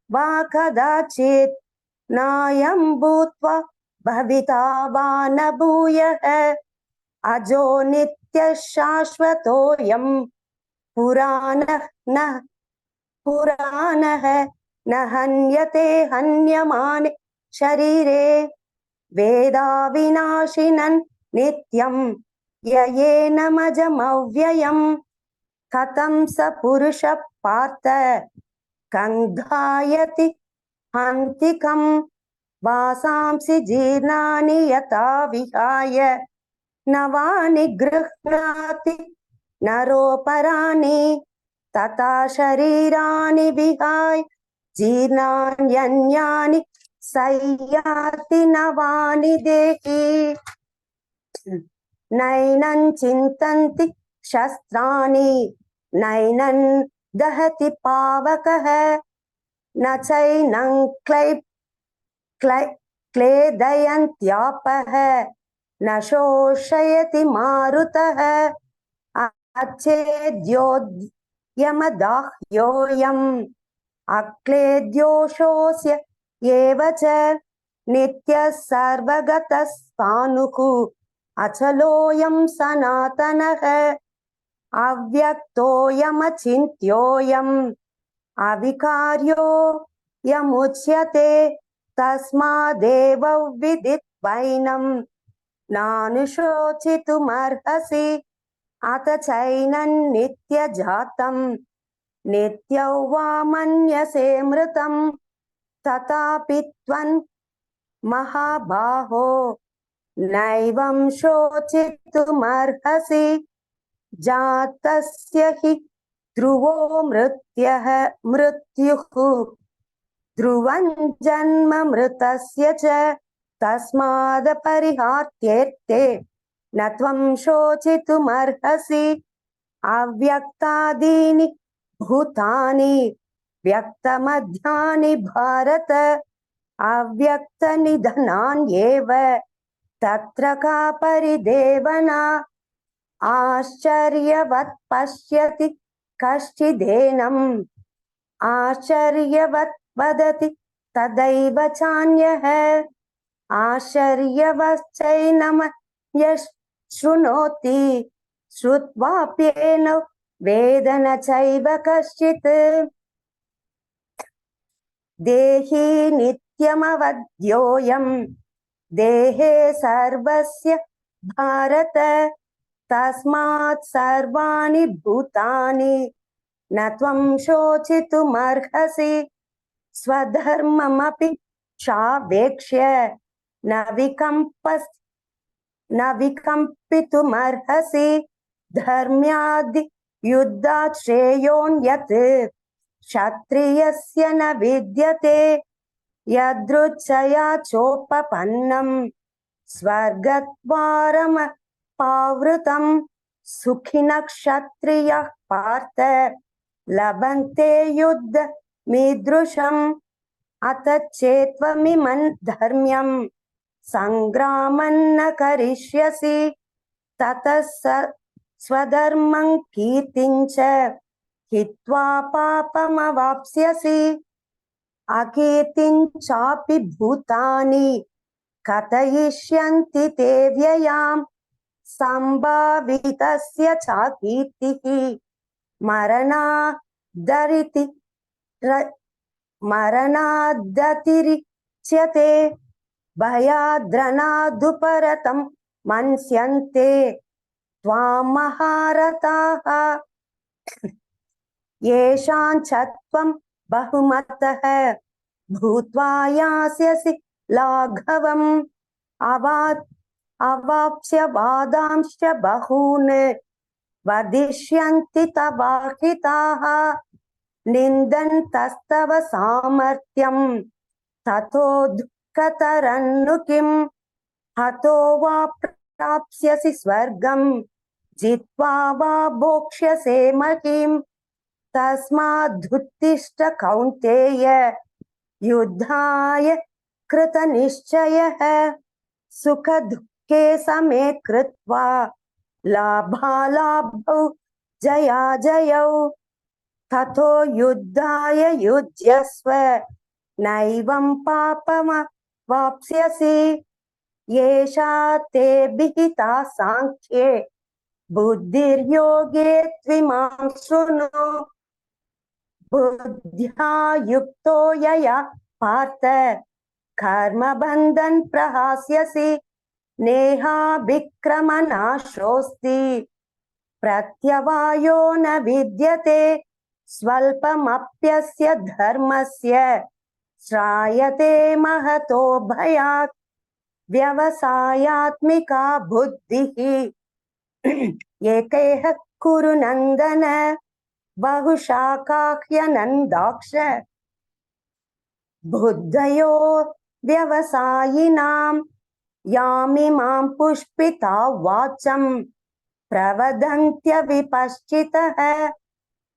वा कदाचित् नायं भूत्वा भविता वा न भूयः अजो नित्यः शाश्वतोऽयं पुराणः न हन्यते हन्यमाने शरीरे वेदा विनाशिनन् नित्यं ययेनमजमव्ययम् कथं स पुरुषः पार्थ कङ्घायति हन्तिकम् वासांसि जीर्णानि यथा विहाय नवानि गृह्णाति नरोपराणि तथा शरीराणि विहाय जीर्णान्यन्यानि संयाति नवानि देहि नैनं चिन्तन्ति शस्त्राणि नैनं दहति पावकः न चैनं क्लेदयन्त्यापः न शोषयति मारुतः अच्छेद्योऽयमदाह्योऽयम् अक्लेद्योषोऽस्य एव च नित्यः सर्वगतः सानुः अचलोऽयं सनातनः अव्यक्तोऽयमचिन्त्योऽयम् अविकार्यो यमुच्यते तस्मादेव विदित्वैनं नानुशोचितुमर्हसि अथ चैनं नित्यजातं नित्यौ वा मन्यसे मृतं तथापि त्वं महाबाहो नैवं शोचितुमर्हसि जातस्य हि ध्रुवो मृत्युः ध्रुवं जन्म मृतस्य च तस्मादपरिहार्येऽर्थे न त्वं शोचितुमर्हसि अव्यक्तादीनि भूतानि व्यक्तमध्यानि भारत अव्यक्तनिधनान्येव तत्र का परिदेवना आश्चर्यवत् पश्यति कश्चिदेनम् आश्चर्यवत् वदति तदैव चान्यः आश्चर्यवश्चैनम यः शृणोति श्रुत्वाप्येन वेद न चैव कश्चित् देहि नित्यमवद्योऽयं देहे सर्वस्य भारत तस्मात् सर्वाणि भूतानि न त्वं शोचितुमर्हसि स्वधर्ममपि चावेक्ष्य न विकम्पितुमर्हसि धर्म्यादि युद्धात् श्रेयोऽन्यत् क्षत्रियस्य न विद्यते यदृच्छया चोपपन्नं स्वर्गद्वारमपावृतं सुखिनः क्षत्रियः पार्थ लभन्ते युद्धमीदृशम् अथ चेत्त्वमिमं धर्म्यं संग्रामं न करिष्यसि ततः स्वधर्मं कीर्तिं च हित्वा पापमवाप्स्यसि अकीर्तिं चापि भूतानि कथयिष्यन्ति ते व्ययाम् सम्भावितस्य चाकीर्तिः मरणादतिरिच्यते भयाद्रणादुपरतं मन्स्यन्ते त्वां महारथाः येषां च त्वं बहुमतः भूत्वा यास्यसि लाघवम् अवाप्स्य वादांश्च बहून् वदिष्यन्ति तवाहिताः निन्दन्तस्तव सामर्थ्यं ततो दुःखतरन्नु किम् हतो वा प्राप्स्यसि स्वर्गं जित्वा वा भोक्ष्यसे महीम् तस्मादुत्तिष्ठ कौन्तेय युद्धाय कृतनिश्चयः सुख दुःखे समे कृत्वा लाभालाभौ जयाजयौ ततो युद्धाय युज्यस्व नैवं पापमवाप्स्यसि येषा ते विहिता सांख्ये बुद्धिर्योगे त्विमां शृणु बुद्ध्या युक्तो यया पार्थ कर्मबन्धन् प्रहास्यसि नेहाभिक्रमनाशोऽस्ति प्रत्यवायो न विद्यते स्वल्पमप्यस्य धर्मस्य श्रायते महतो भयात् व्यवसायात्मिका बुद्धिः एकैः कुरु नन्दन बहुशाखाह्यनन्दाक्ष बुद्धयो व्यवसायिनां यामिमां पुष्पिता वाचं प्रवदन्त्यविपश्चितः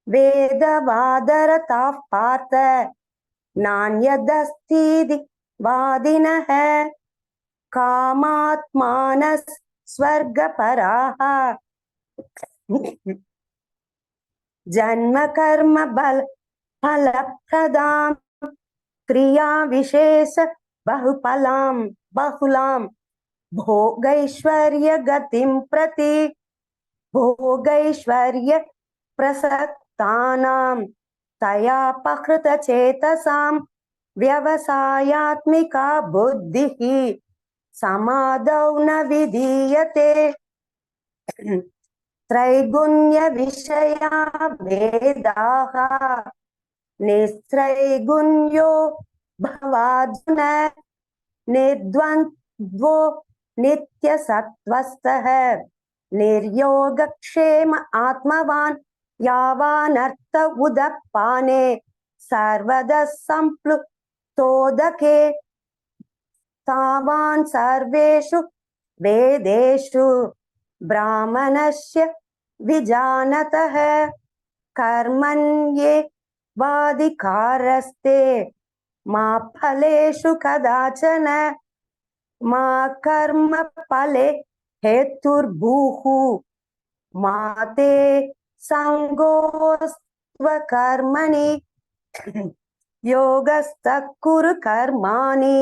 वेदवादरताः पार्थ नान्यदस्तीति वादिनः कामात्मानः स्वर्गपराः जन्म कर्म बल फलप्रदां क्रिया विशेष बहुलां भोगैश्वर्य गतिं प्रति भोगैश्वर्य प्रसक्तानां तया पकृत चेतसां व्यवसायात्मिका बुद्धिः समादौ न विधीयते त्रैगुण्य विषया भेदाः निस्त्रैगुण्यो भवार्जुन निर्द्वन्द्वो नित्यसत्त्वस्थः निर्योगक्षेम आत्मवान् यावानर्थ उदपाने सर्वदा सम्प्लुतोदके तावान् सर्वेषु वेदेषु ब्राह्मणस्य विजानतः कर्मण्ये वाधिकारस्ते मा फलेषु कदाचन मा कर्म फले हेतुर्भूः मा ते संगोऽस्त्वकर्मणि योगस्थः कुरु कर्माणि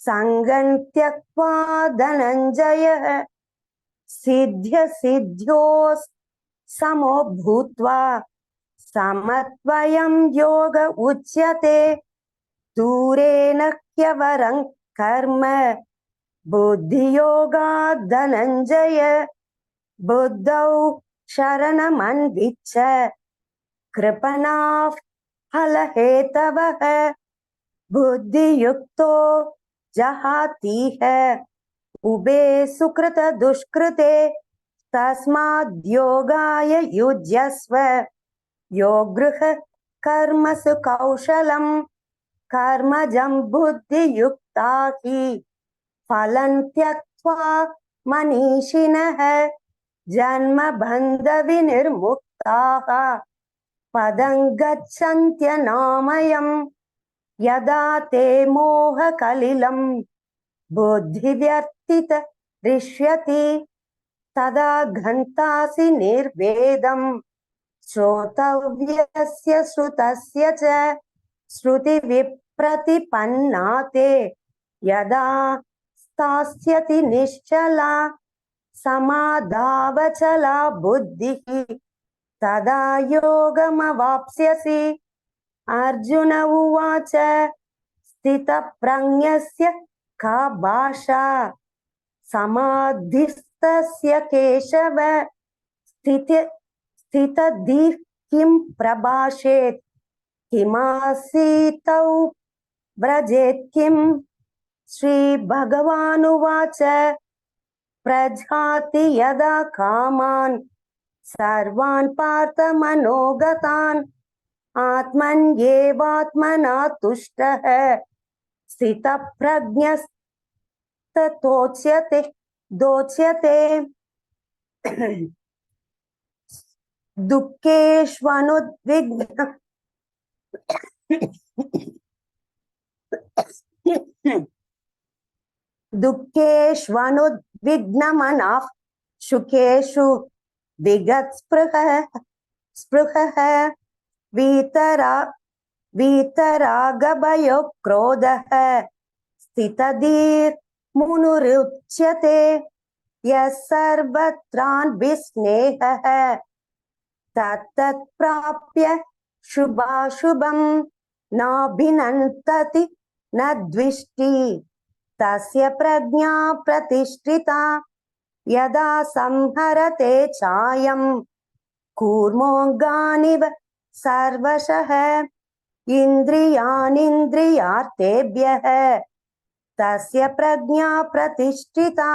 संगं त्यक्त्वा धनञ्जयः सिद्ध्य सिद्ध्योस् समो भूत्वा समत्वयं योग उच्यते दूरेण ह्यवरं कर्म बुद्धियोगात् धनञ्जय बुद्धौ शरणमन्विच्छ कृपणाः फलहेतवः बुद्धियुक्तो जहातीह उभे सुकृत दुष्कृते तस्माद्योगाय युज्यस्व योगृह कर्मसु कौशलं कर्मजं बुद्धियुक्ता हि फलं त्यक्त्वा मनीषिणः जन्मबन्धविनिर्मुक्ताः पदं गच्छन्त्यनामयम् यदा ते मोहकलिलं बुद्धिव्यर्थित दृश्यति तदा गन्तासि निर्वेदं श्रोतव्यस्य श्रुतस्य च श्रुतिविप्रतिपन्ना ते यदा स्थास्यति निश्चला समाधावचला बुद्धिः तदा योगमवाप्स्यसि अर्जुन उवाच स्थितप्रज्ञस्य का भाषा समाधिस्तस्य केशव स्थितधिः किं प्रभाषेत् किमासीतौ व्रजेत् किं श्रीभगवानुवाच प्रजाति यदा कामान् सर्वान् पार्थ मनोगतान् आत्मन्येवात्मना तुष्टः स्थितप्रज्ञस्ततोच्यते दोच्यते दुःखेष्वनुद्विग्न दुःखेष्वनुद्विग्नमनः सुखेषु विगतस्पृहः वीतरागभयो क्रोधः स्थितधीर् मुनुरुच्यते यः सर्वत्रान्विस्नेहः तत्तत् प्राप्य शुभाशुभं नाभिनन्दति न द्विष्टि तस्य प्रज्ञा प्रतिष्ठिता यदा संहरते चायं कूर्मोऽङ्गानिव सर्वशः इन्द्रियाणीन्द्रियार्थेभ्यः तस्य प्रज्ञा प्रतिष्ठिता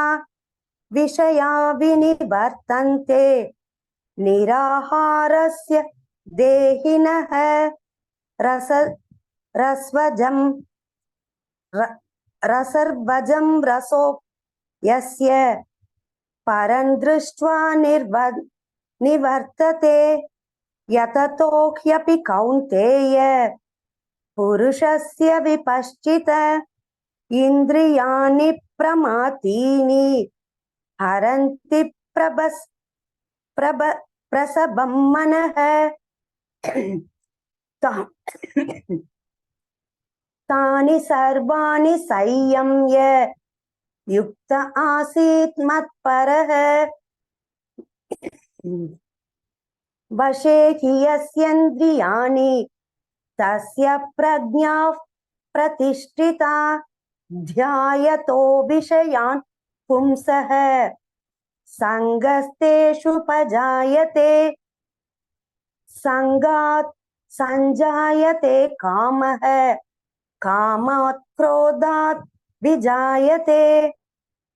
विषया विनिवर्तन्ते निराहारस्य देहिनः रसर्वजं रसो यस्य परं दृष्ट्वा निवर्तते यततो ह्यपि कौन्तेय पुरुषस्य विपश्चित इन्द्रियाणि प्रमाथीनि हरन्ति प्रसभं मनः तानि सर्वाणि संयम्य युक्त आसीत् मत्परः वशे हि यस्येन्द्रियाणि तस्य प्रज्ञा प्रतिष्ठिता ध्यायतो विषयान् पुंसः संगस्तेषुपजायते संगात् संजायते कामः कामात् क्रोधात् विजायते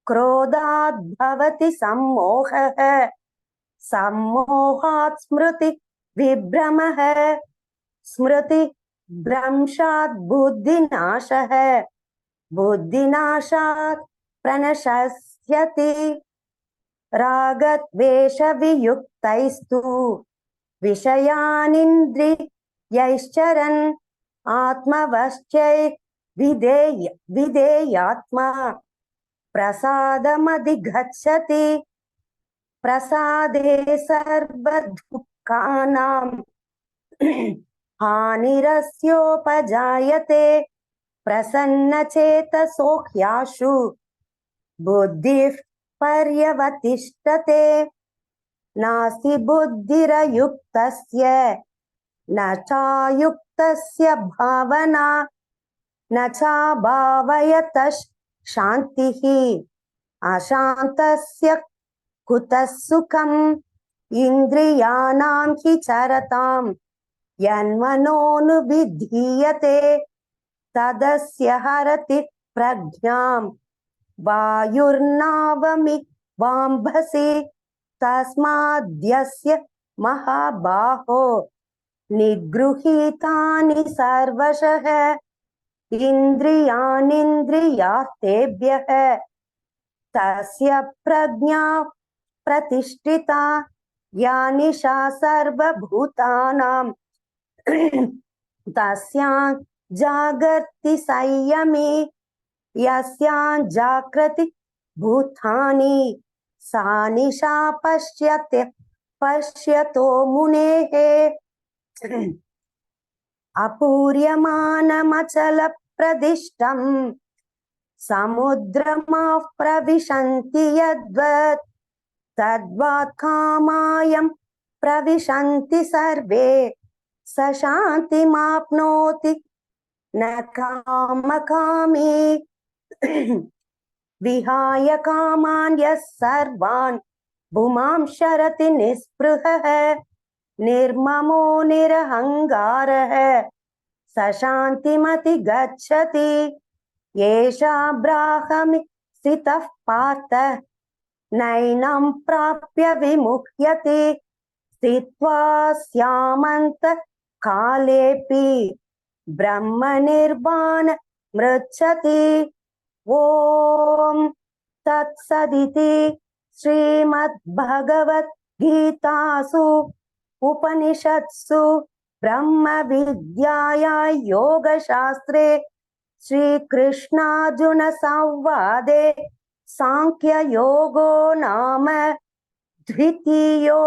क्रोधात् भवति सम्मोहः सम्मोहात् स्मृति विभ्रमः स्मृति भ्रंशात् बुद्धिनाशः बुद्धिनाशात् प्रणश्यति रागद्वेषवियुक्तैस्तु विषयानिन्द्रियैश्चरन् आत्मवश्चै विधेयात्मा प्रसादमधिगच्छति प्रसादे सर्वदुःखानां हानिरस्योपजायते प्रसन्नचेतसो ह्याशु बुद्धिः पर्यवतिष्ठते नास्ति बुद्धिरयुक्तस्य न चायुक्तस्य भावना न चाभावयतः शान्तिः अशान्तस्य कुतः सुखम् इन्द्रियाणां हि चरतां यन्मनोनुविधीयते तदस्य हरति प्रज्ञां वायुर्नावमि वाम्भसि तस्माद्यस्य महाबाहो निगृहीतानि सर्वशः इन्द्रियाणीन्द्रियार्थेभ्यः तस्य प्रज्ञा प्रतिष्ठिता या निशा सर्वभूतानां तस्यां जागर्ति संयमी यस्यां जागृति भूतानि सा निशा पश्यतो मुनेः अपूर्यमानमचलप्रदिष्टं समुद्रमाः प्रविशन्ति यद्वत् तद्वत् कामायं प्रविशन्ति सर्वे स शान्तिमाप्नोति न कामकामी विहाय कामान् यः सर्वान् भूमां शरति निःस्पृहः निर्ममो निरहङ्कारः स शान्तिमधिगच्छति येषा ब्राह्मी स्थितः पार्थ नैनं प्राप्य विमुह्यति स्थित्वा स्यामन्त कालेऽपि ब्रह्मनिर्वाण मृच्छति ॐ तत्सदिति श्रीमद्भगवद्गीतासु उपनिषत्सु ब्रह्मविद्यायां योगशास्त्रे श्रीकृष्णार्जुनसंवादे सांख्ययोगो नाम द्वितीयोऽध्यायः।